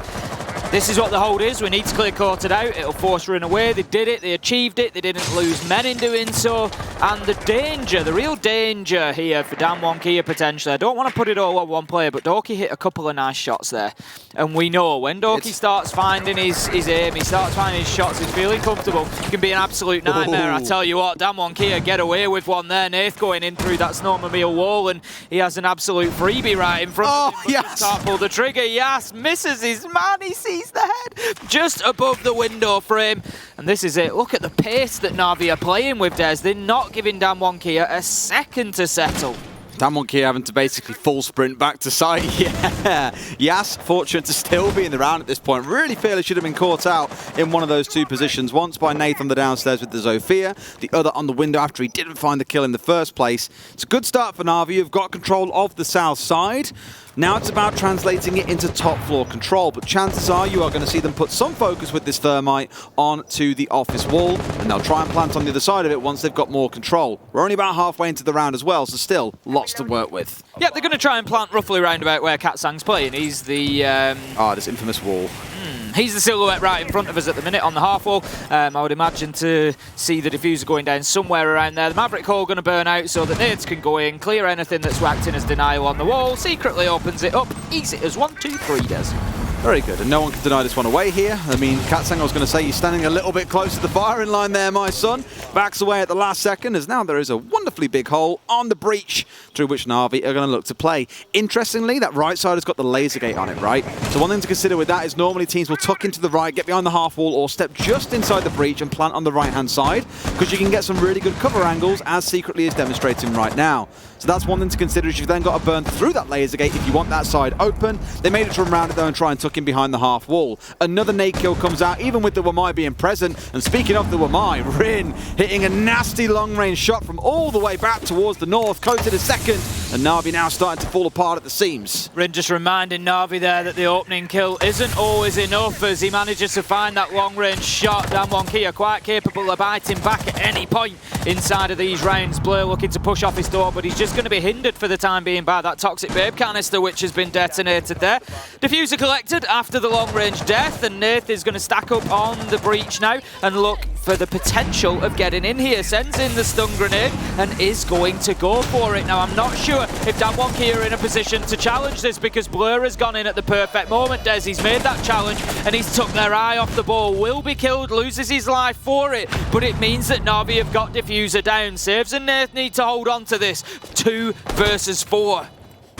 This is what the hold is. We need to clear Quartered out. It'll force Run away. They did it. They achieved it. They didn't lose men in doing so. And the danger, the real danger here for Damwon Kia potentially. I don't want to put it all on one player, but Doki hit a couple of nice shots there. And we know when Doki starts finding his aim, he starts finding his shots, he's feeling comfortable, it can be an absolute nightmare. I tell you what, Damwon Kia get away with one there. Nath going in through that snowmobile wall, and he has an absolute freebie right in front of him. Yes! Can't pull the trigger. Yes, misses his man. He sees the head just above the window frame. And this is it. Look at the pace that NaVi are playing with, Des. They're not giving Damwon Kia a second to settle. Damwon Kia having to basically full sprint back to site. Yeah. Yas, fortunate to still be in the round at this point. Really feel he should have been caught out in one of those two positions. Once by Nath on the downstairs with the Zofia, the other on the window after he didn't find the kill in the first place. It's a good start for NaVi, who've got control of the south side. Now it's about translating it into top floor control, but chances are you are going to see them put some focus with this thermite onto the office wall, and they'll try and plant on the other side of it once they've got more control. We're only about halfway into the round as well, so still lots to work with. Yep, they're going to try and plant roughly round about where Katsang's playing. He's the... this infamous wall. He's the silhouette right in front of us at the minute on the half wall. I would imagine to see the diffuser going down somewhere around there. The Maverick Hole going to burn out so that Nades can go in, clear anything that's acting as denial on the wall, secretly opens it up, easy as 1, 2, 3 does. Very good, and no one can deny this one away here. I mean, Katsang, I was going to say, you're standing a little bit close to the firing line there, my son. Backs away at the last second, as now there is a wonderfully big hole on the breach through which NaVi are going to look to play. Interestingly, that right side has got the laser gate on it, right? So one thing to consider with that is normally teams will tuck into the right, get behind the half wall, or step just inside the breach and plant on the right-hand side, because you can get some really good cover angles, as Secretly is demonstrating right now. So that's one thing to consider, is you've then got to burn through that laser gate if you want that side open. They made it to run around it though and try and tuck in behind the half wall. Another nade kill comes out, even with the Wamai being present. And speaking of the Wamai, Rin hitting a nasty long-range shot from all the way back towards the north, coated a second, and NaVi now starting to fall apart at the seams. Rin just reminding NaVi there that the opening kill isn't always enough as he manages to find that long-range shot. Damwon Kia quite capable of biting back at any point inside of these rounds. Blur looking to push off his door, but he's just going to be hindered for the time being by that Toxic Babe canister which has been detonated there. Diffuser collected after the long-range death, and Nath is going to stack up on the breach now and look for the potential of getting in here. Sends in the stun grenade and is going to go for it. Now, I'm not sure if Damwon Kia are in a position to challenge this because Blur has gone in at the perfect moment. Des, he's made that challenge and he's took their eye off the ball. Will be killed, loses his life for it, but it means that NaVi have got Diffuser down. Saves and Nath need to hold on to this. 2 versus 4.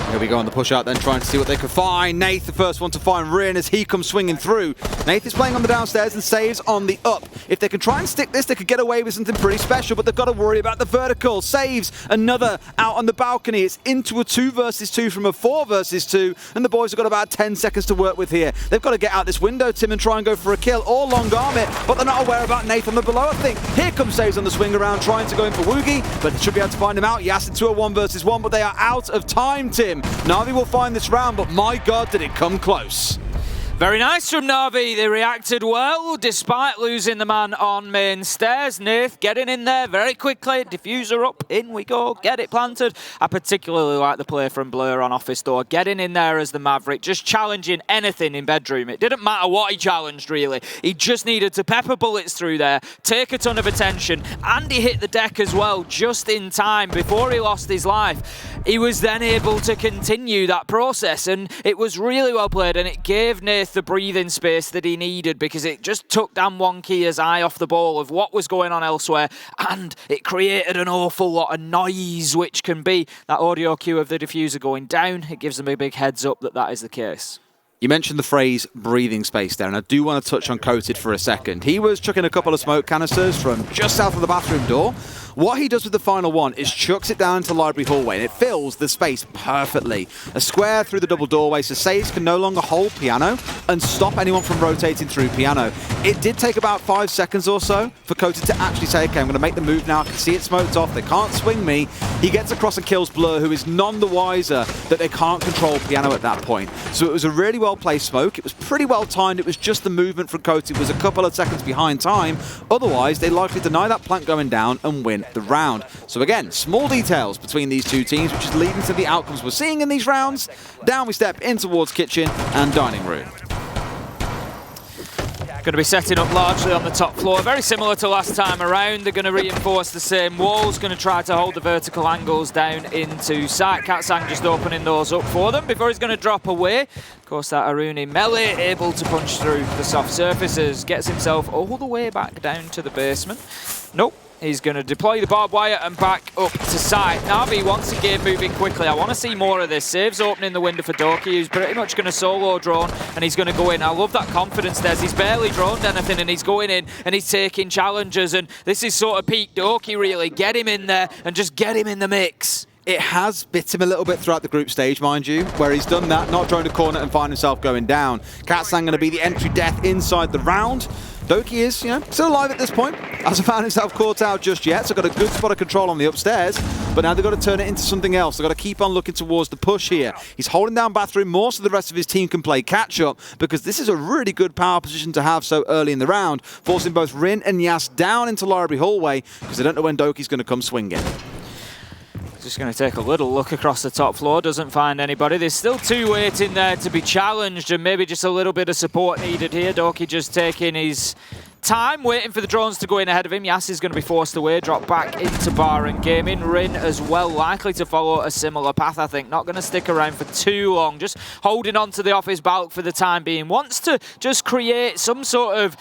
Here we go on the push out then, trying to see what they can find. Nath, the first one to find Rin as he comes swinging through. Nath is playing on the downstairs and saves on the up. If they can try and stick this, they could get away with something pretty special, but they've got to worry about the vertical. Saves another out on the balcony. It's into a 2 versus 2 from a 4 versus 2, and the boys have got about 10 seconds to work with here. They've got to get out this window, Tim, and try and go for a kill or long arm it, but they're not aware about Nath on the below, I think. Here comes Saves on the swing around, trying to go in for Woogie, but they should be able to find him out. Yes, into a 1 versus 1, but they are out of time, Tim. NaVi will find this round, but my God, did it come close. Very nice from NaVi. They reacted well despite losing the man on main stairs. Nath getting in there very quickly. Diffuser up. In we go. Get it planted. I particularly like the play from Blur on office door. Getting in there as the Maverick. Just challenging anything in bedroom. It didn't matter what he challenged, really. He just needed to pepper bullets through there, take a ton of attention, and he hit the deck as well just in time before he lost his life. He was then able to continue that process, and it was really well played, and it gave Nath the breathing space that he needed because it just took Damwon Kia's eye off the ball of what was going on elsewhere, and it created an awful lot of noise, which can be that audio cue of the diffuser going down. It gives them a big heads up that that is the case. You mentioned the phrase breathing space there, and I do want to touch on Coated for a second. He was chucking a couple of smoke canisters from just south of the bathroom door. What he does with the final one is chucks it down into the library hallway, and it fills the space perfectly. A square through the double doorway, so Saves can no longer hold piano and stop anyone from rotating through piano. It did take about 5 seconds or so for Coated to actually say, okay, I'm going to make the move now. I can see it smoked off. They can't swing me. He gets across and kills Blur, who is none the wiser that they can't control piano at that point. So it was a really well-placed smoke. It was pretty well timed. It was just the movement from Coated was a couple of seconds behind time. Otherwise, they likely deny that plant going down and win the round. So again, small details between these two teams, which is leading to the outcomes we're seeing in these rounds. Down we step in towards kitchen and dining room. Going to be setting up largely on the top floor, very similar to last time around. They're going to reinforce the same walls, going to try to hold the vertical angles down into sight. Katsang just opening those up for them before he's going to drop away. Of course, that Aruni melee able to punch through the soft surfaces, gets himself all the way back down to the basement. Nope. He's going to deploy the barbed wire and back up to sight. NaVi wants the game moving quickly. I want to see more of this. Saves opening the window for Doki, who's pretty much going to solo drone, and he's going to go in. I love that confidence there. He's barely droned anything, and he's going in, and he's taking challenges, and this is sort of peak Doki, really. Get him in there, and just get him in the mix. It has bit him a little bit throughout the group stage, mind you, where he's done that, not droned a corner and find himself going down. Katsang going to be the entry death inside the round. Doki is, still alive at this point. Hasn't found himself caught out just yet, so got a good spot of control on the upstairs. But now they've got to turn it into something else. They've got to keep on looking towards the push here. He's holding down bathroom more so the rest of his team can play catch-up, because this is a really good power position to have so early in the round, forcing both Rin and Yas down into library hallway, because they don't know when Doki's going to come swinging. Just going to take a little look across the top floor, doesn't find anybody. There's still two waiting there to be challenged, and maybe just a little bit of support needed here. Doki just taking his time, waiting for the drones to go in ahead of him. Yas is going to be forced away, drop back into bar and gaming. Rin as well, likely to follow a similar path, I think. Not going to stick around for too long, just holding on to the office bulk for the time being. Wants to just create some sort of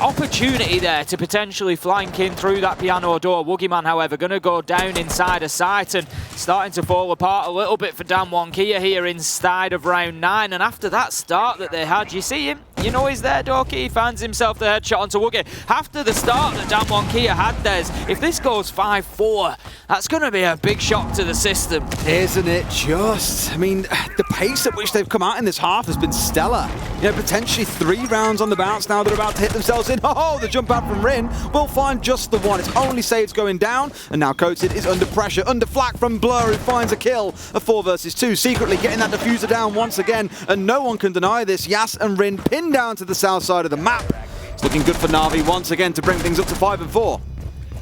opportunity there to potentially flank in through that piano door. Woogieman, however, going to go down inside of sight and starting to fall apart a little bit for Damwon Kia here inside of round 9. And after that start that they had, you see him, you know he's there, Doki. He finds himself the headshot onto Woogie. After the start that Damwon Kia had, if this goes 5-4, that's going to be a big shock to the system. Isn't it just? I mean, the pace at which they've come out in this half has been stellar. Potentially 3 rounds on the bounce now. They're about to hit themselves in. Oh, the jump out from Rin will find just the one. It's only saves going down, and now Coated is under pressure, under flak from Blur, who finds a kill. A 4 versus 2, secretly getting that diffuser down once again, and no one can deny this. Yas and Rin pinned down to the south side of the map. It's looking good for NaVi once again to bring things up to 5-4.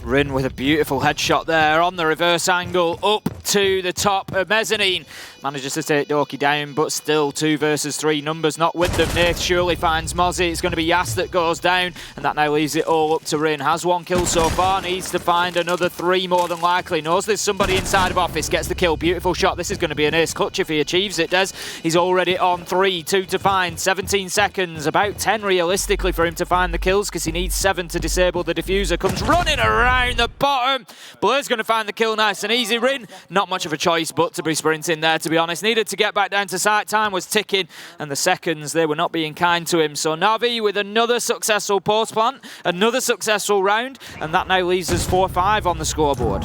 Rin with a beautiful headshot there on the reverse angle up to the top of mezzanine. Manages to take Doki down, but still 2 versus 3 numbers not with them. Nath surely finds Mozzie. It's going to be Yas that goes down, and that now leaves it all up to Rin. Has 1 kill so far, needs to find another 3 more than likely. Knows there's somebody inside of office, gets the kill. Beautiful shot. This is going to be an ace clutch if he achieves it, Des. He's already on 3, 2 to find, 17 seconds, about 10 realistically for him to find the kills, because he needs 7 to disable the diffuser. Comes running around the bottom. Blur's going to find the kill nice and easy. Rin, not much of a choice but to be sprinting there, to be honest. Needed to get back down to sight. Time was ticking, and the seconds, they were not being kind to him. So NaVi with another successful post plant, another successful round, and that now leaves us 4-5 on the scoreboard.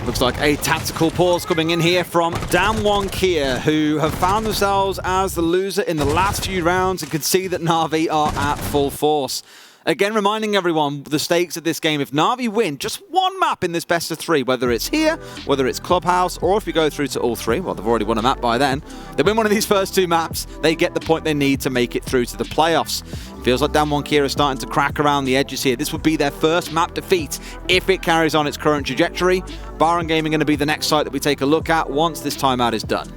Looks like a tactical pause coming in here from Damwon Kia, who have found themselves as the loser in the last few rounds and can see that NaVi are at full force. Again, reminding everyone the stakes of this game. If NaVi win just 1 map in this best of 3, whether it's here, whether it's Clubhouse, or if we go through to all 3, well, they've already won a map by then. They win one of these first 2 maps, they get the point they need to make it through to the playoffs. Feels like Damwon Kia is starting to crack around the edges here. This would be their first map defeat if it carries on its current trajectory. Baron Gaming going to be the next site that we take a look at once this timeout is done.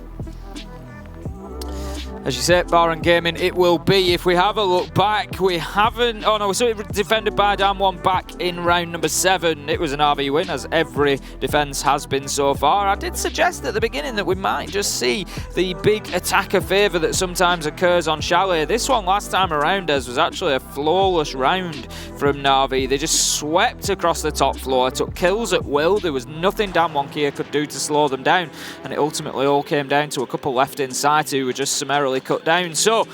As you said, Baron Gaming, it will be. If we have a look back, we haven't... Oh, no, so defended by Damwon back in round number 7. It was an RV win, as every defence has been so far. I did suggest at the beginning that we might just see the big attacker favour that sometimes occurs on Chalet. This one last time around us was actually a flawless round from NaVi. They just swept across the top floor, took kills at will. There was nothing Damwon Kia could do to slow them down, and it ultimately all came down to a couple left inside who were just summarily cut down. So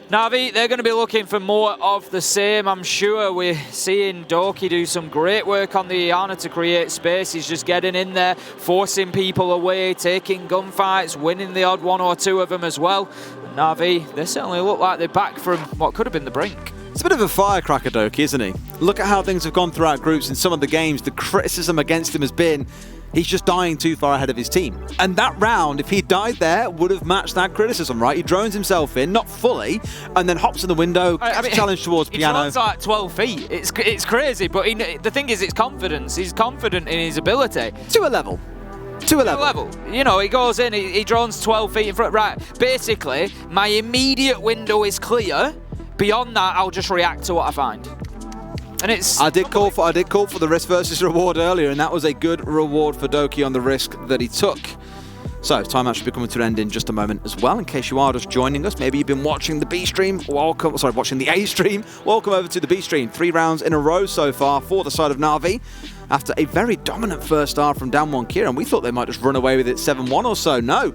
NaVi, they're going to be looking for more of the same. I'm sure we're seeing Doki do some great work on the Iana to create space. He's just getting in there, forcing people away, taking gunfights, winning the odd 1 or 2 of them as well. NaVi, they certainly look like they're back from what could have been the brink. It's a bit of a firecracker, Doki, isn't he? Look at how things have gone throughout groups in some of the games. The criticism against him has been he's just dying too far ahead of his team. And that round, if he died there, would have matched that criticism, right? He drones himself in, not fully, and then hops in the window, gets a challenge towards piano. He drones like 12 feet. It's crazy, but the thing is, it's confidence. He's confident in his ability. To a level. To a level. You know, he goes in, he drones 12 feet in front. Right, basically, my immediate window is clear, Beyond that, I'll just react to what I find. And it's... I did call for the risk versus reward earlier, and that was a good reward for Doki on the risk that he took. So, timeout should be coming to an end in just a moment as well. In case you are just joining us, maybe you've been watching the B stream. Welcome, sorry, watching the A stream. Welcome over to the B stream. 3 rounds in a row so far for the side of NaVi. After a very dominant first half from Damwon Kia, and we thought they might just run away with it 7-1 or so. No,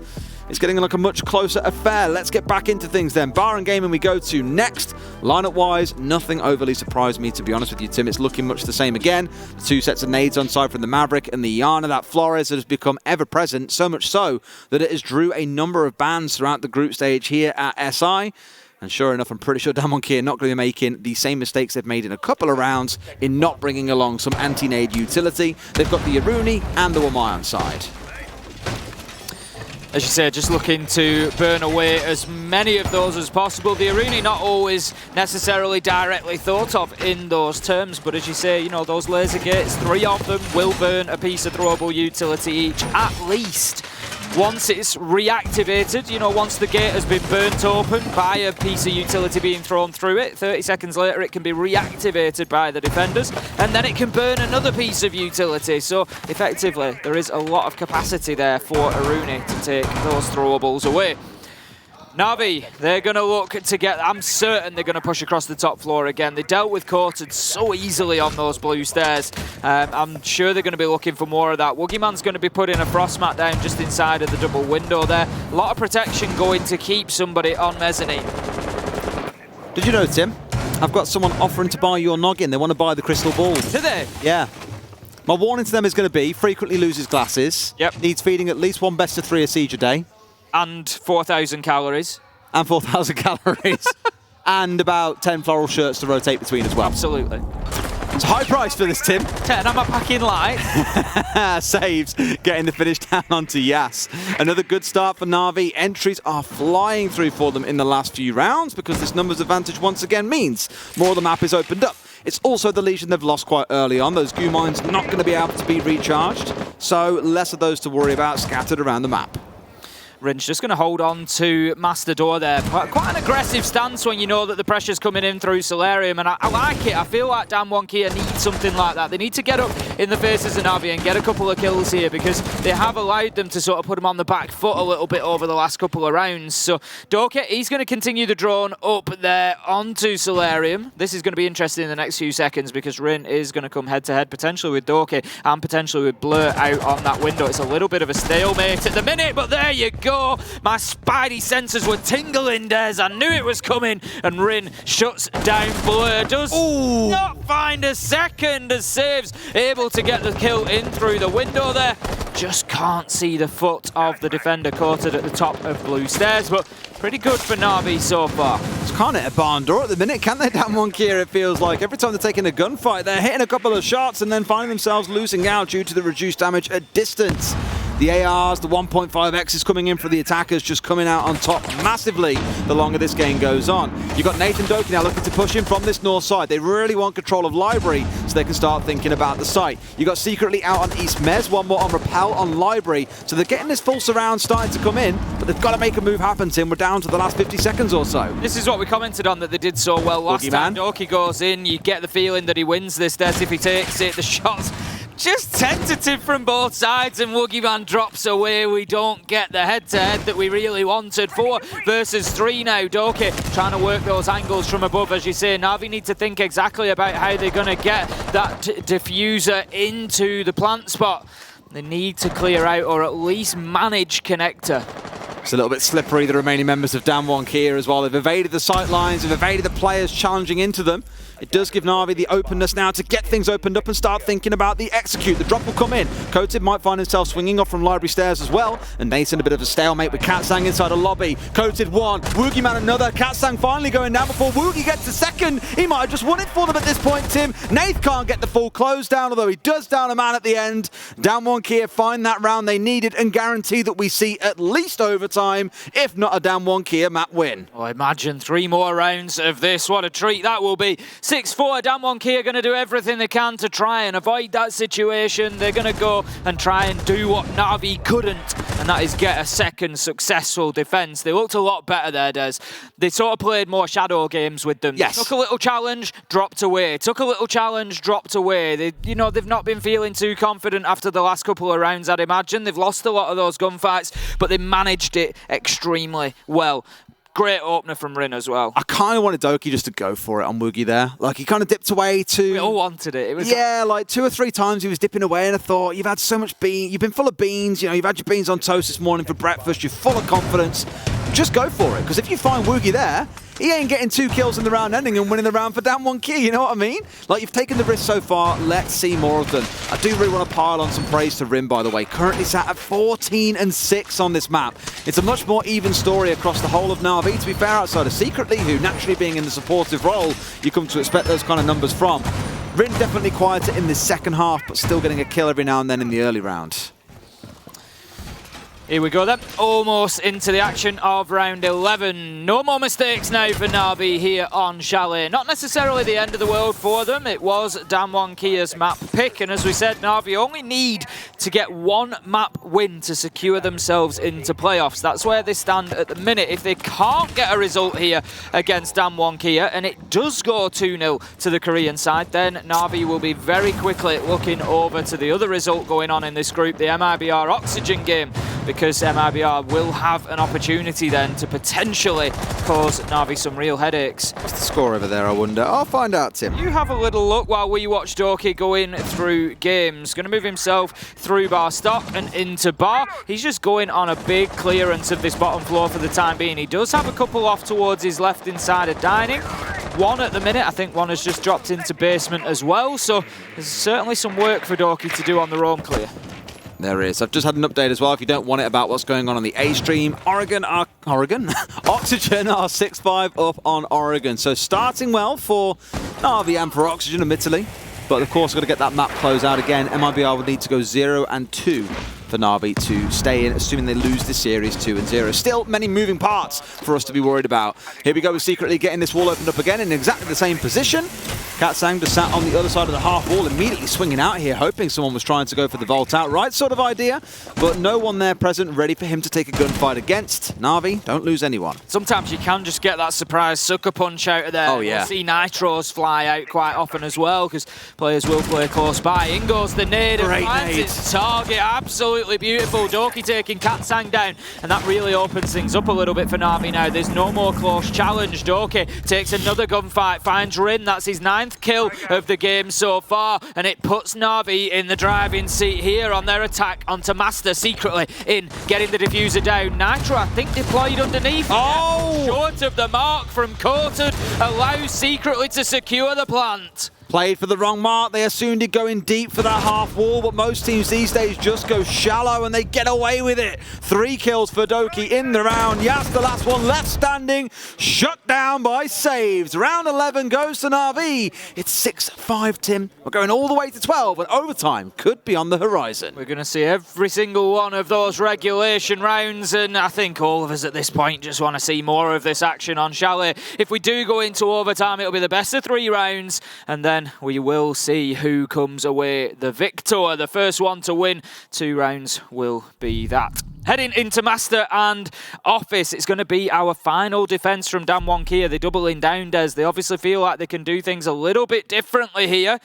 it's getting like a much closer affair. Let's get back into things then. Bar and gaming we go to next. Lineup-wise, nothing overly surprised me, to be honest with you, Tim. It's looking much the same again. The 2 sets of nades on side from the Maverick and the Iana. That Flores has become ever-present, so much so that it has drew a number of bans throughout the group stage here at SI. And sure enough, I'm pretty sure Damwon Kia are not going to be making the same mistakes they've made in a couple of rounds in not bringing along some anti-nade utility. They've got the Aruni and the Wamai on side. As you said, just looking to burn away as many of those as possible. The Aruni not always necessarily directly thought of in those terms, but as you say, you know, those laser gates, 3 of them will burn a piece of throwable utility each, at least. Once it's reactivated, you know, once the gate has been burnt open by a piece of utility being thrown through it, 30 seconds later it can be reactivated by the defenders, and then it can burn another piece of utility. So effectively, there is a lot of capacity there for Aruni to take those throwables away. NaVi, they're going to look to get... I'm certain they're going to push across the top floor again. They dealt with Courted so easily on those blue stairs. I'm sure they're going to be looking for more of that. Woogieman's going to be putting a frost mat down just inside of the double window there. A lot of protection going to keep somebody on mezzanine. Did you know, Tim? I've got someone offering to buy your noggin. They want to buy the crystal ball. Do they? Yeah. My warning to them is going to be, frequently loses glasses. Yep. Needs feeding at least 1 best of 3 a siege a day. And 4,000 calories. And 4,000 calories. And about 10 floral shirts to rotate between as well. Absolutely. It's a high price for this, Tim. 10, am I packing light? Saves, getting the finish down onto Yas. Another good start for NaVi. Entries are flying through for them in the last few rounds because this numbers advantage once again means more of the map is opened up. It's also the Legion they've lost quite early on. Those goo mines not going to be able to be recharged. So less of those to worry about scattered around the map. Rin's just going to hold on to Master Door there. Quite an aggressive stance when you know that the pressure's coming in through Solarium, and I like it. I feel like Damwon Kia need something like that. They need to get up in the faces of NaVi and get a couple of kills here because they have allowed them to sort of put them on the back foot a little bit over the last couple of rounds. So Doki, he's going to continue the drone up there onto Solarium. This is going to be interesting in the next few seconds because Rin is going to come head-to-head potentially with Doki and potentially with Blur out on that window. It's a little bit of a stalemate at the minute, but there you go. My spidey senses were tingling, Des. I knew it was coming. And Rin shuts down Blur. Does not find a second as Saves able to get the kill in through the window there. Just can't see the foot of the defender courted at the top of blue stairs, but pretty good for NaVi so far. Just can't hit a barn door at the minute, can they, Damwon Kia? It feels like every time they're taking a gunfight, they're hitting a couple of shots and then finding themselves losing out due to the reduced damage at distance. The ARs, the 1.5X is coming in for the attackers, just coming out on top massively the longer this game goes on. You've got Nathan Doki now looking to push in from this north side. They really want control of Library so they can start thinking about the site. You've got Secretly out on East Mez, one more on Repel on Library. So they're getting this full surround starting to come in, but they've got to make a move happen, Tim. We're down to the last 50 seconds or so. This is what we commented on, that they did so well last time. Doki goes in, you get the feeling that he wins this. Des, if he takes it, the shots just tentative from both sides, and Woogieman drops away. We don't get the head-to-head that we really wanted. 4 versus 3 now. Doki trying to work those angles from above, as you say. NaVi need to think exactly about how they're going to get that diffuser into the plant spot. They need to clear out or at least manage connector. It's a little bit slippery, the remaining members of Damwon Kia as well. They've evaded the sight lines, they've evaded the players challenging into them. It does give NaVi the openness now to get things opened up and start thinking about the execute. The drop will come in. Coated might find himself swinging off from Library Stairs as well. And Nathan a bit of a stalemate with Katsang inside a lobby. Coated 1, Woogieman another. Katsang finally going down before Woogie gets the second. He might have just won it for them at this point, Tim. Nath can't get the full close down, although he does down a man at the end. Damwon Kia find that round they needed and guarantee that we see at least overtime, if not a Damwon Kia map win. Oh, imagine 3 more rounds of this. What a treat that will be. 6-4, Damwon Kia are going to do everything they can to try and avoid that situation. They're going to go and try and do what NaVi couldn't, and that is get a second successful defence. They looked a lot better there, Des. They sort of played more shadow games with them. Yes. They took a little challenge, dropped away. Took a little challenge, dropped away. They've not been feeling too confident after the last couple of rounds, I'd imagine. They've lost a lot of those gunfights, but they managed it extremely well. Great opener from Rin as well. I kind of wanted Doki just to go for it on Woogie there. Like, he kind of dipped away to... We all wanted it. Yeah, like 2 or 3 times he was dipping away, and I thought, you've had so much bean, you've been full of beans, you've had your beans on toast this morning for breakfast, you're full of confidence. Just go for it, because if you find Woogie there, he ain't getting 2 kills in the round ending and winning the round for Damwon Kia, you know what I mean? Like, you've taken the risk so far, let's see more of them. I do really want to pile on some praise to Rin, by the way. Currently sat at 14-6 on this map. It's a much more even story across the whole of NaVi, to be fair, outside of Secretly, who naturally being in the supportive role, you come to expect those kind of numbers from. Rin definitely quieter in the second half, but still getting a kill every now and then in the early round. Here we go then, almost into the action of round 11. No more mistakes now for NaVi here on Chalet. Not necessarily the end of the world for them. It was Damwon Kia's map pick, and as we said, NaVi only need to get 1 map win to secure themselves into playoffs. That's where they stand at the minute. If they can't get a result here against Damwon Kia, and it does go 2-0 to the Korean side, then NaVi will be very quickly looking over to the other result going on in this group, the MIBR Oxygen game, because MIBR will have an opportunity then to potentially cause NaVi some real headaches. What's the score over there, I wonder? I'll find out, Tim. You have a little look while we watch Doki going through games. Going to move himself through bar stock and into bar. He's just going on a big clearance of this bottom floor for the time being. He does have a couple off towards his left inside of dining. 1 at the minute. I think 1 has just dropped into basement as well. So there's certainly some work for Doki to do on the roam clear. There is. I've just had an update as well, if you don't want it, about what's going on the A stream. Oxygen are 6-5 up on Oregon. So starting well for NaVi and for Oxygen, admittedly. But of course, got to get that map closed out again. MIBR will need to go 0-2 for NaVi to stay in, assuming they lose this series 2-0. Still many moving parts for us to be worried about. Here we go with Secretly getting this wall opened up again in exactly the same position. Katsang just sat on the other side of the half wall, immediately swinging out here, hoping someone was trying to go for the vault out. Right sort of idea, but no one there present ready for him to take a gunfight against. NaVi, don't lose anyone. Sometimes you can just get that surprise sucker punch out of there. Oh, yeah. We'll see nitros fly out quite often as well, because players will play close by. In goes the nade, and finds its target. Absolutely beautiful. Doki taking Katsang down, and that really opens things up a little bit for NaVi now. There's no more close challenge. Doki takes another gunfight, finds Rin. That's his 9th kill of the game so far, and it puts NaVi in the driving seat here on their attack onto Master. Secretly in getting the diffuser down. Nitro, I think, deployed underneath. Oh! Short of the mark from Coated, allows Secretly to secure the plant. Played for the wrong mark. They assumed he'd go in deep for that half wall, but most teams these days just go shallow and they get away with it. 3 kills for Doki in the round. Yes, the last one left standing, shut down by saves. Round 11 goes to NaVi. It's 6-5, Tim. We're going all the way to 12, and overtime could be on the horizon. We're going to see every single one of those regulation rounds, and I think all of us at this point just want to see more of this action on Chalet. If we do go into overtime, it'll be the best of 3 rounds, and then we will see who comes away the victor. The first one to win 2 rounds will be that. Heading into Master and Office, it's going to be our final defense from Damwon Kia. They're doubling down, Des. They obviously feel like they can do things a little bit differently here.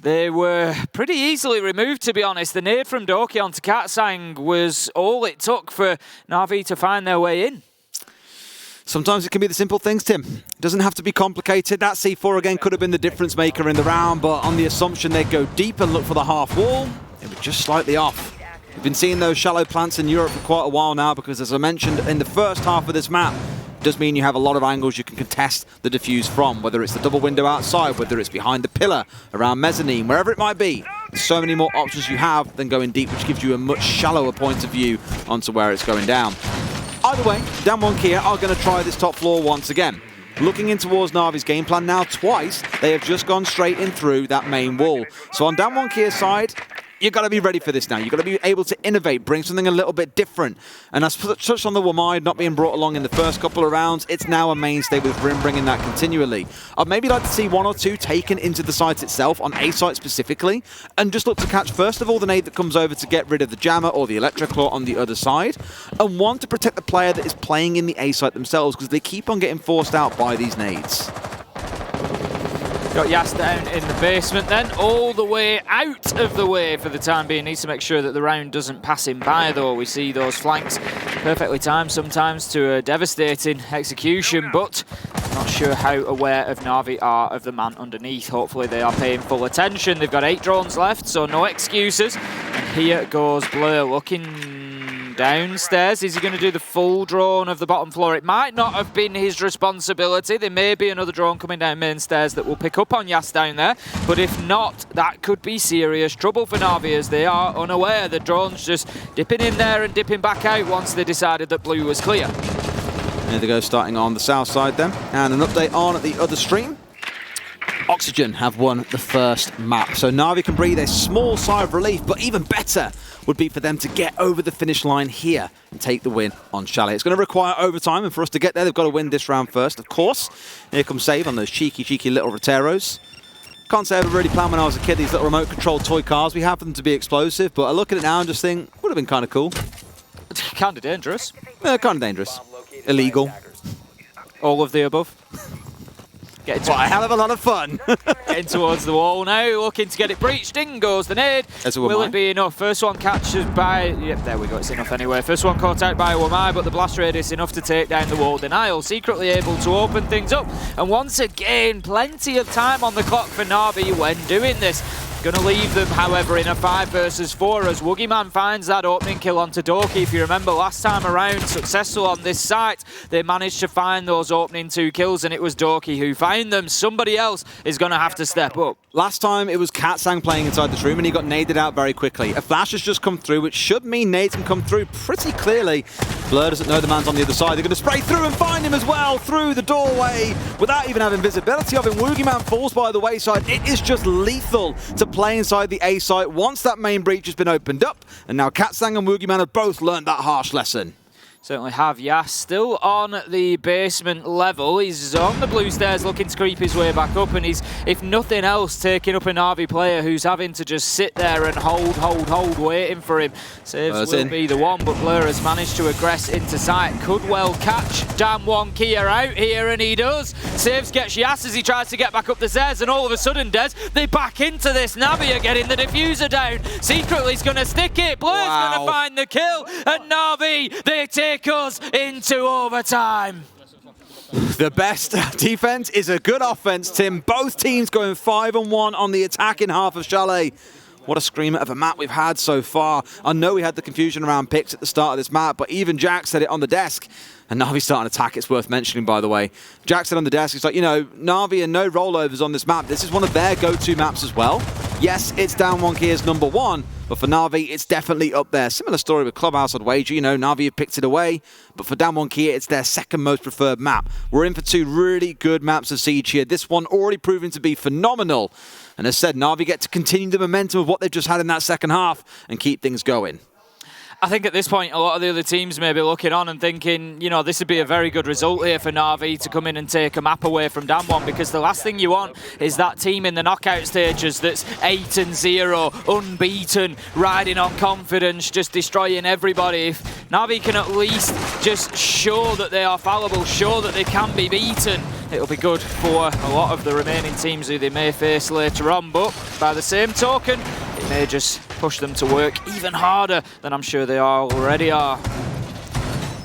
They were pretty easily removed, to be honest. The nade from Doki onto Katsang was all it took for NaVi to find their way in. Sometimes it can be the simple things, Tim. It doesn't have to be complicated. That C4 again could have been the difference maker in the round, but on the assumption they'd go deep and look for the half wall, it was just slightly off. We've been seeing those shallow plants in Europe for quite a while now because, as I mentioned, in the first half of this map, it does mean you have a lot of angles you can contest the defuse from, whether it's the double window outside, whether it's behind the pillar, around mezzanine, wherever it might be. There's so many more options you have than going deep, which gives you a much shallower point of view onto where it's going down. Either way, Damwon Kia are going to try this top floor once again. Looking in towards NaVi's game plan now, twice they have just gone straight in through that main wall. So on Damwon Kia's side, You've got to be ready for this now. You've got to be able to innovate, bring something a little bit different. And as touched on the Wamide not being brought along in the first couple of rounds, it's now a mainstay with Rim bringing that continually. I'd maybe like to see 1 or 2 taken into the site itself, on A site specifically, and just look to catch first of all the nade that comes over to get rid of the Jammer or the Electroclaw on the other side, and 1 to protect the player that is playing in the A site themselves, because they keep on getting forced out by these nades. Got Yas down in the basement then, all the way out of the way for the time being. Needs to make sure that the round doesn't pass him by though. We see those flanks perfectly timed sometimes to a devastating execution, but I'm not sure how aware of NaVi are of the man underneath. Hopefully they are paying full attention. They've got 8 drones left, so no excuses. And here goes Blur looking downstairs. Is he going to do the full drone of the bottom floor? It might not have been his responsibility. There may be another drone coming down main stairs that will pick up on Yas down there, but if not, that could be serious trouble for NaVi, as they are unaware. The drone's just dipping in there and dipping back out once they decided that blue was clear. There they go, starting on the south side then. And an update on at the other stream. Oxygen have won the first map, so NaVi can breathe a small sigh of relief, but even better would be for them to get over the finish line here and take the win on Chalet. It's going to require overtime, and for us to get there, they've got to win this round first, of course. Here comes Save on those cheeky little Roteros. Can't say I ever really planned when I was a kid, these little remote-controlled toy cars. We happen to be explosive, but I look at it now and just think, would have been kind of cool. Kind of dangerous. Yeah, kind of dangerous. Illegal. All of the above. What a hell of a lot of fun. Getting towards the wall now, looking to get it breached. In goes the nade. Will it be enough? First one catches by... Yep, there we go. It's enough anyway. First one caught out by Wamai, but the blast radius enough to take down the wall. Denial secretly able to open things up. And once again, plenty of time on the clock for NaVi when doing this. Going to leave them, however, in a 5 versus 4 as Woogieman finds that opening kill onto Doki. If you remember last time around, successful on this site, they managed to find those opening 2 kills, and it was Doki who found them. Somebody else is going to have to step up. Last time it was Katsang playing inside this room, and he got naded out very quickly. A flash has just come through, which should mean nades can come through pretty clearly. Blur doesn't know the man's on the other side. They're going to spray through and find him as well, through the doorway, without even having visibility of him. Woogieman falls by the wayside. It is just lethal to play inside the A site once that main breach has been opened up. And now Katsang and Woogieman have both learned that harsh lesson. Certainly have. Yas still on the basement level. He's on the blue stairs looking to creep his way back up, and he's, if nothing else, taking up a NaVi player who's having to just sit there and hold, waiting for him. Saves will be the one, but Blur has managed to aggress into sight. Could well catch Damwon Kia out here, and he does. Saves gets Yas as he tries to get back up the stairs, and all of a sudden, Des, they back into this. NaVi are getting the diffuser down. Secretly, he's going to stick it. Blur's going to find the kill, and NaVi, they take us into overtime. The best defense is a good offense, Tim. Both teams going 5-1 on the attacking half of Chalet. What a screamer of a map we've had so far. I know we had the confusion around picks at the start of this map, but even Jack said it on the desk. And NaVi's starting to attack, it's worth mentioning, by the way. Jack said on the desk, he's like, you know, NaVi and no rollovers on this map. This is one of their go-to maps as well. Yes, it's Damwon Kia's #1, but for NaVi, it's definitely up there. Similar story with Clubhouse, I'd wager. You know, NaVi have picked it away, but for Damwon Kia, it's their second most preferred map. We're in for 2 really good maps of Siege here. This one already proving to be phenomenal. And as said, NaVi get to continue the momentum of what they've just had in that second half and keep things going. I think at this point, a lot of the other teams may be looking on and thinking, you know, this would be a very good result here for NaVi to come in and take a map away from Damwon, because the last thing you want is that team in the knockout stages that's 8-0, unbeaten, riding on confidence, just destroying everybody. If NaVi can at least just show that they are fallible, show that they can be beaten, it'll be good for a lot of the remaining teams who they may face later on. But by the same token, it may just push them to work even harder than I'm sure they already are.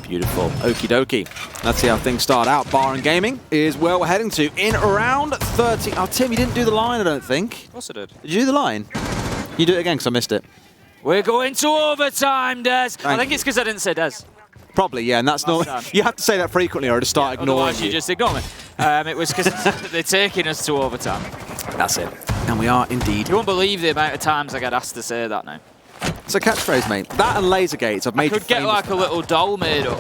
Beautiful. Okie dokie. Let's see how things start out. Bar and Gaming is where we're heading to in round 30. Oh, Tim, you didn't do the line, I don't think. Of course I did. Did you do the line? You do it again, because I missed it. We're going to overtime, Des. I think it's because I didn't say Des. Probably, yeah, and that's not... You have to say that frequently or to start ignoring otherwise you just ignore me. It was because they're taking us to overtime. That's it. And we are indeed. You won't believe the amount of times I get asked to say that now. It's a catchphrase, mate. That and laser gates. I've made. I could get like a little doll made up,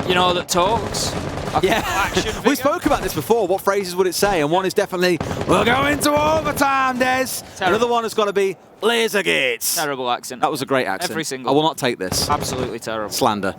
you know, that talks. Yeah, action we figure. spoke about this before. What phrases would it say? And one is definitely, we'll go into overtime, Des. Another one has got to be, laser gates. Terrible accent. That was a great accent. Every single I will not take this. Absolutely terrible. Slander.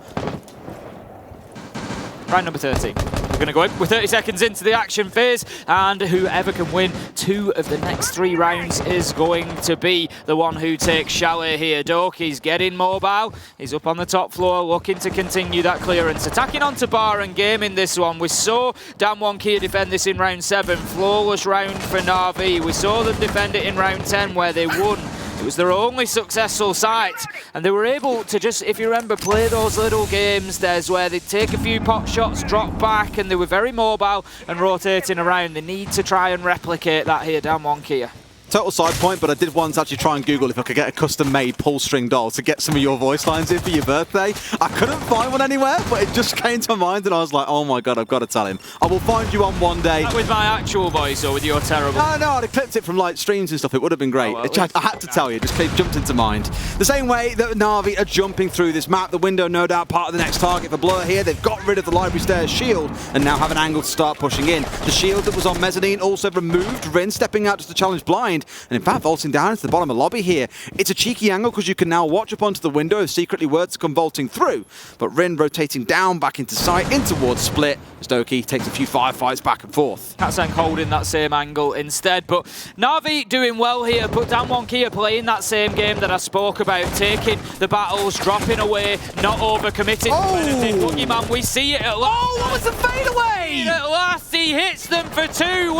Round number 13. We're going to go in. We're 30 seconds into the action phase, and whoever can win 2 of the next 3 rounds is going to be the one who takes Chalet here. Doki's getting mobile. He's up on the top floor, looking to continue that clearance. Attacking onto bar and game in this one. We saw Damwon Kia defend this in round 7. Flawless round for NaVi. We saw them defend it in round 10, where they won. It was their only successful site, and they were able to just, if you remember, play those little games, Des, where they'd take a few pot shots, drop back, and they were very mobile and rotating around. They need to try and replicate that here, Damwon Kia. Total side point, but I did once actually try and Google if I could get a custom-made pull-string doll to get some of your voice lines in for your birthday. I couldn't find one anywhere, but it just came to mind, and I was like, oh my god, I've got to tell him. I will find you on one day. Not with my actual voice or with your terrible? No, I'd have clipped it from like streams and stuff. It would have been great. Oh, well, I had to tell you, just jumped into mind. The same way that NaVi are jumping through this map, the window no doubt part of the next target for Blur here. They've got rid of the library stairs shield and now have an angle to start pushing in. The shield that was on Mezzanine also removed. Rin stepping out just to challenge blind, and in fact vaulting down into the bottom of the lobby here. It's a cheeky angle because you can now watch up onto the window if secretly were to come vaulting through. But Rin rotating down back into sight, in towards split. Doki takes a few firefights back and forth. Katsang holding that same angle instead, but NaVi doing well here, but Damwon Kia playing that same game that I spoke about, taking the battles, dropping away, not overcommitting to anything. Boogeyman, we see it at last. Oh, what was the fadeaway? At last he hits them for 2.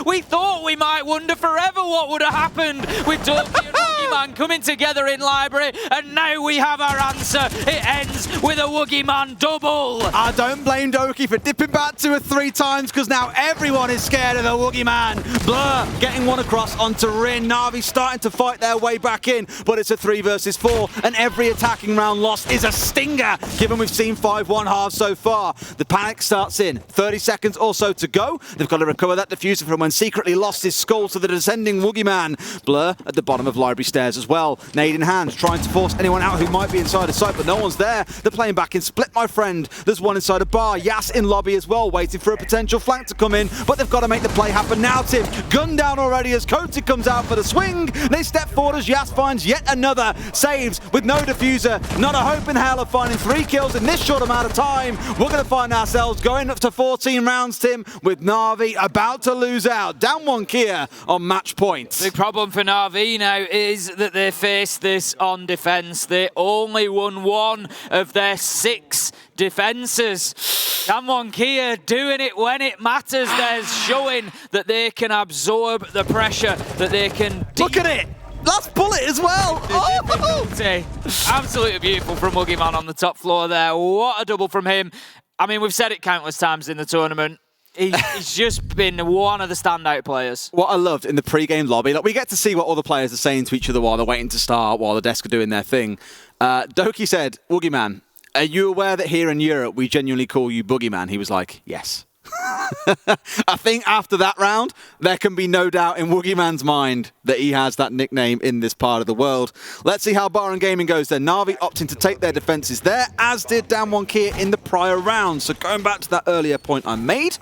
We thought we might wonder forever what would have happened with Doki and Boogeyman coming together in library, and now we have our answer. It ends with a Boogeyman double. I don't blame Doki for dipping back 2 or 3 times because now everyone is scared of the Boogeyman. Blur getting one across onto Rin. NaVi starting to fight their way back in, but it's a 3 versus 4, and every attacking round lost is a stinger, given we've seen 5-1 halves so far. The panic starts in. 30 seconds or so to go. They've got to recover that diffuser from when secretly lost his skull to the descending Boogeyman. Blur at the bottom of library stairs as well. Nade in hand, trying to force anyone out who might be inside of sight, but no one's there. They're playing back in split, my friend. There's one inside a bar. Yas in lobby as well, waiting for a potential flank to come in, but they've got to make the play happen now, Tim. Gun down already as Coty comes out for the swing. They step forward as Yas finds yet another. Saves with no diffuser. Not a hope in hell of finding 3 kills in this short amount of time. We're going to find ourselves going up to 14 rounds, Tim, with NaVi about to lose out. Damwon Kia on match point. Big problem for NaVi now is that they face this on defense. They only won 1 of their 6 defenses. Damwon Kia doing it when it matters. They're showing that they can absorb the pressure, that they can... Look at it! Last bullet as well! Oh! Absolutely beautiful from Boogeyman on the top floor there. What a double from him. I mean, we've said it countless times in the tournament. He's just been one of the standout players. What I loved in the pre-game lobby, like we get to see what all the players are saying to each other while they're waiting to start, while the desk are doing their thing. Doki said, Boogeyman, are you aware that here in Europe we genuinely call you Boogeyman? He was like, yes. I think after that round, there can be no doubt in Boogeyman's mind that he has that nickname in this part of the world. Let's see how Bar and Gaming goes then. NaVi opting to take their defenses there, as did Damwon Kia in the prior round. So going back to that earlier point I made,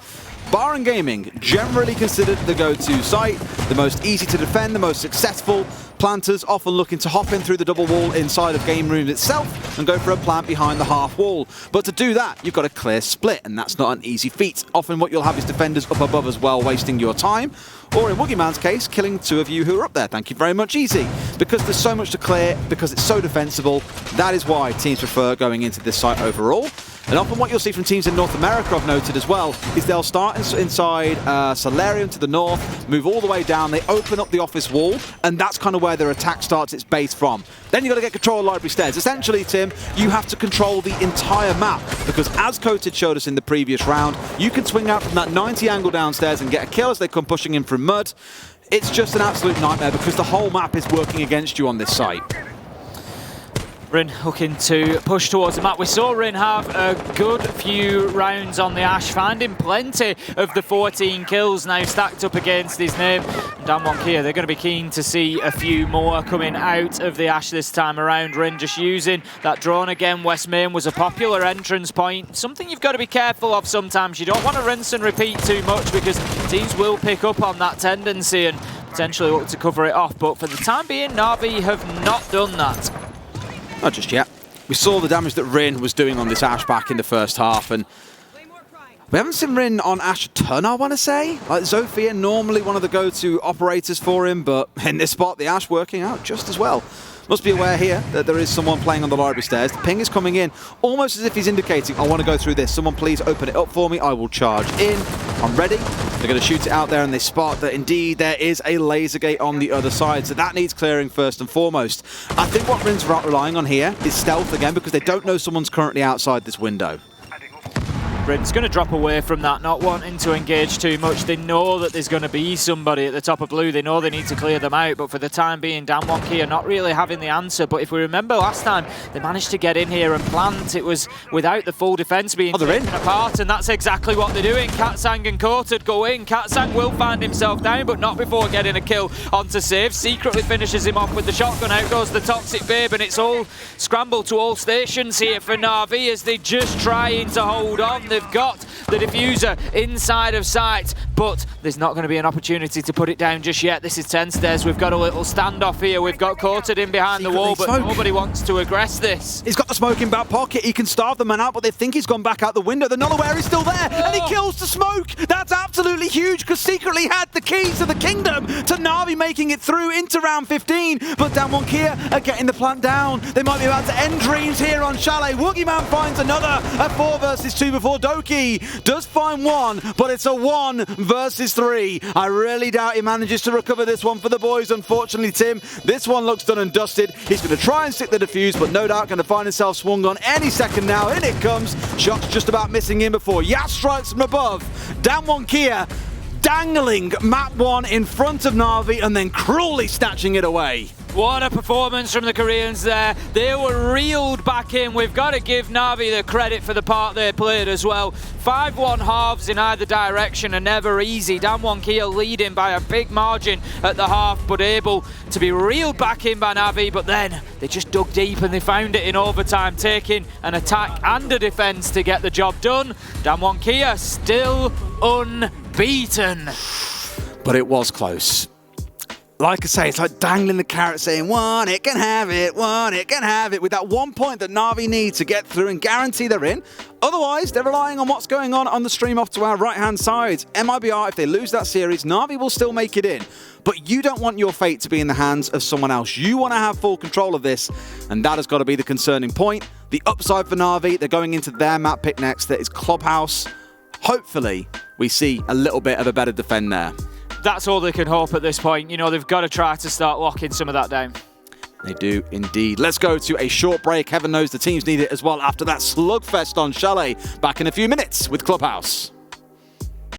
Bar and Gaming generally considered the go-to site, the most easy to defend, the most successful. Planters often looking to hop in through the double wall inside of game room itself and go for a plant behind the half wall. But to do that, you've got a clear split, and that's not an easy feat. Often what you'll have is defenders up above as well, wasting your time. Or in Boogeyman's case, killing 2 of you who are up there. Thank you very much, easy. Because there's so much to clear, because it's so defensible, that is why teams prefer going into this site overall. And often what you'll see from teams in North America, I've noted as well, is they'll start inside Solarium to the north, move all the way down, they open up the office wall, and that's kind of where their attack starts its base from. Then you've got to get control of library stairs. Essentially, Tim, you have to control the entire map, because as Coated showed us in the previous round, you can swing out from that 90 angle downstairs and get a kill as they come pushing in from mud. It's just an absolute nightmare because the whole map is working against you on this site. Rin looking to push towards the map. We saw Rin have a good few rounds on the Ash, finding plenty of the 14 kills now stacked up against his name. Damwon Kia, they're going to be keen to see a few more coming out of the Ash this time around. Rin just using that drone again. West Main was a popular entrance point. Something you've got to be careful of sometimes. You don't want to rinse and repeat too much because teams will pick up on that tendency and potentially look to cover it off. But for the time being, NaVi have not done that. Not just yet. We saw the damage that Rin was doing on this Ash back in the first half, and we haven't seen Rin on Ash a ton, I want to say. Like Zofia, normally one of the go-to operators for him, but in this spot, the Ash working out just as well. Must be aware here that there is someone playing on the library stairs. The ping is coming in, almost as if he's indicating, I want to go through this. Someone please open it up for me. I will charge in. I'm ready. They're going to shoot it out there, and they spot that indeed there is a laser gate on the other side. So that needs clearing first and foremost. I think what Rin's relying on here is stealth again, because they don't know someone's currently outside this window. Rin's going to drop away from that, not wanting to engage too much. They know that there's going to be somebody at the top of blue. They know they need to clear them out, but for the time being, Damwon Kia not really having the answer. But if we remember last time, they managed to get in here and plant. It was without the full defence being taken apart, and that's exactly what they're doing. Katsang and Coated go in. Katsang will find himself down, but not before getting a kill onto Save. Secretly finishes him off with the shotgun. Out goes the Toxic Babe, and it's all scrambled to all stations here for NaVi as they just trying to hold on. They've got the diffuser inside of sight, but there's not going to be an opportunity to put it down just yet. This is 10 stairs. We've got a little standoff here. We've got Coated in behind the wall, but nobody wants to aggress this. He's got the smoke in back pocket. He can starve the man out, but they think he's gone back out the window. They're not aware he's still there, and he kills the smoke. That's absolutely huge, because secretly had the keys to the kingdom to NaVi making it through into round 15, but Damwon Kia are getting the plant down. They might be about to end dreams here on Chalet. Woogieman finds another, a 4 versus 2 before Doki does find one, but it's a 1 versus 3. I really doubt he manages to recover this one for the boys. Unfortunately, Tim, this one looks done and dusted. He's going to try and stick the defuse, but no doubt going to find himself swung on any second now. In it comes. Shots just about missing in before Yas strikes from above. Damwon Kia dangling map 1 in front of NaVi and then cruelly snatching it away. What a performance from the Koreans there. They were reeled back in. We've got to give NaVi the credit for the part they played as well. 5-1 halves in either direction are never easy. Damwon Kia leading by a big margin at the half, but able to be reeled back in by NaVi. But then they just dug deep and they found it in overtime, taking an attack and a defense to get the job done. Damwon Kia still unbeaten. But it was close. Like I say, it's like dangling the carrot saying, one, it can have it, one, it can have it, with that 1 point that NaVi need to get through and guarantee they're in. Otherwise, they're relying on what's going on the stream off to our right-hand side. MIBR, if they lose that series, NaVi will still make it in. But you don't want your fate to be in the hands of someone else. You want to have full control of this, and that has got to be the concerning point. The upside for NaVi, they're going into their map pick next. That is Clubhouse. Hopefully, we see a little bit of a better defend there. That's all they can hope at this point. You know, they've got to try to start locking some of that down. They do indeed. Let's go to a short break. Heaven knows the teams need it as well after that slugfest on Chalet. Back in a few minutes with Clubhouse.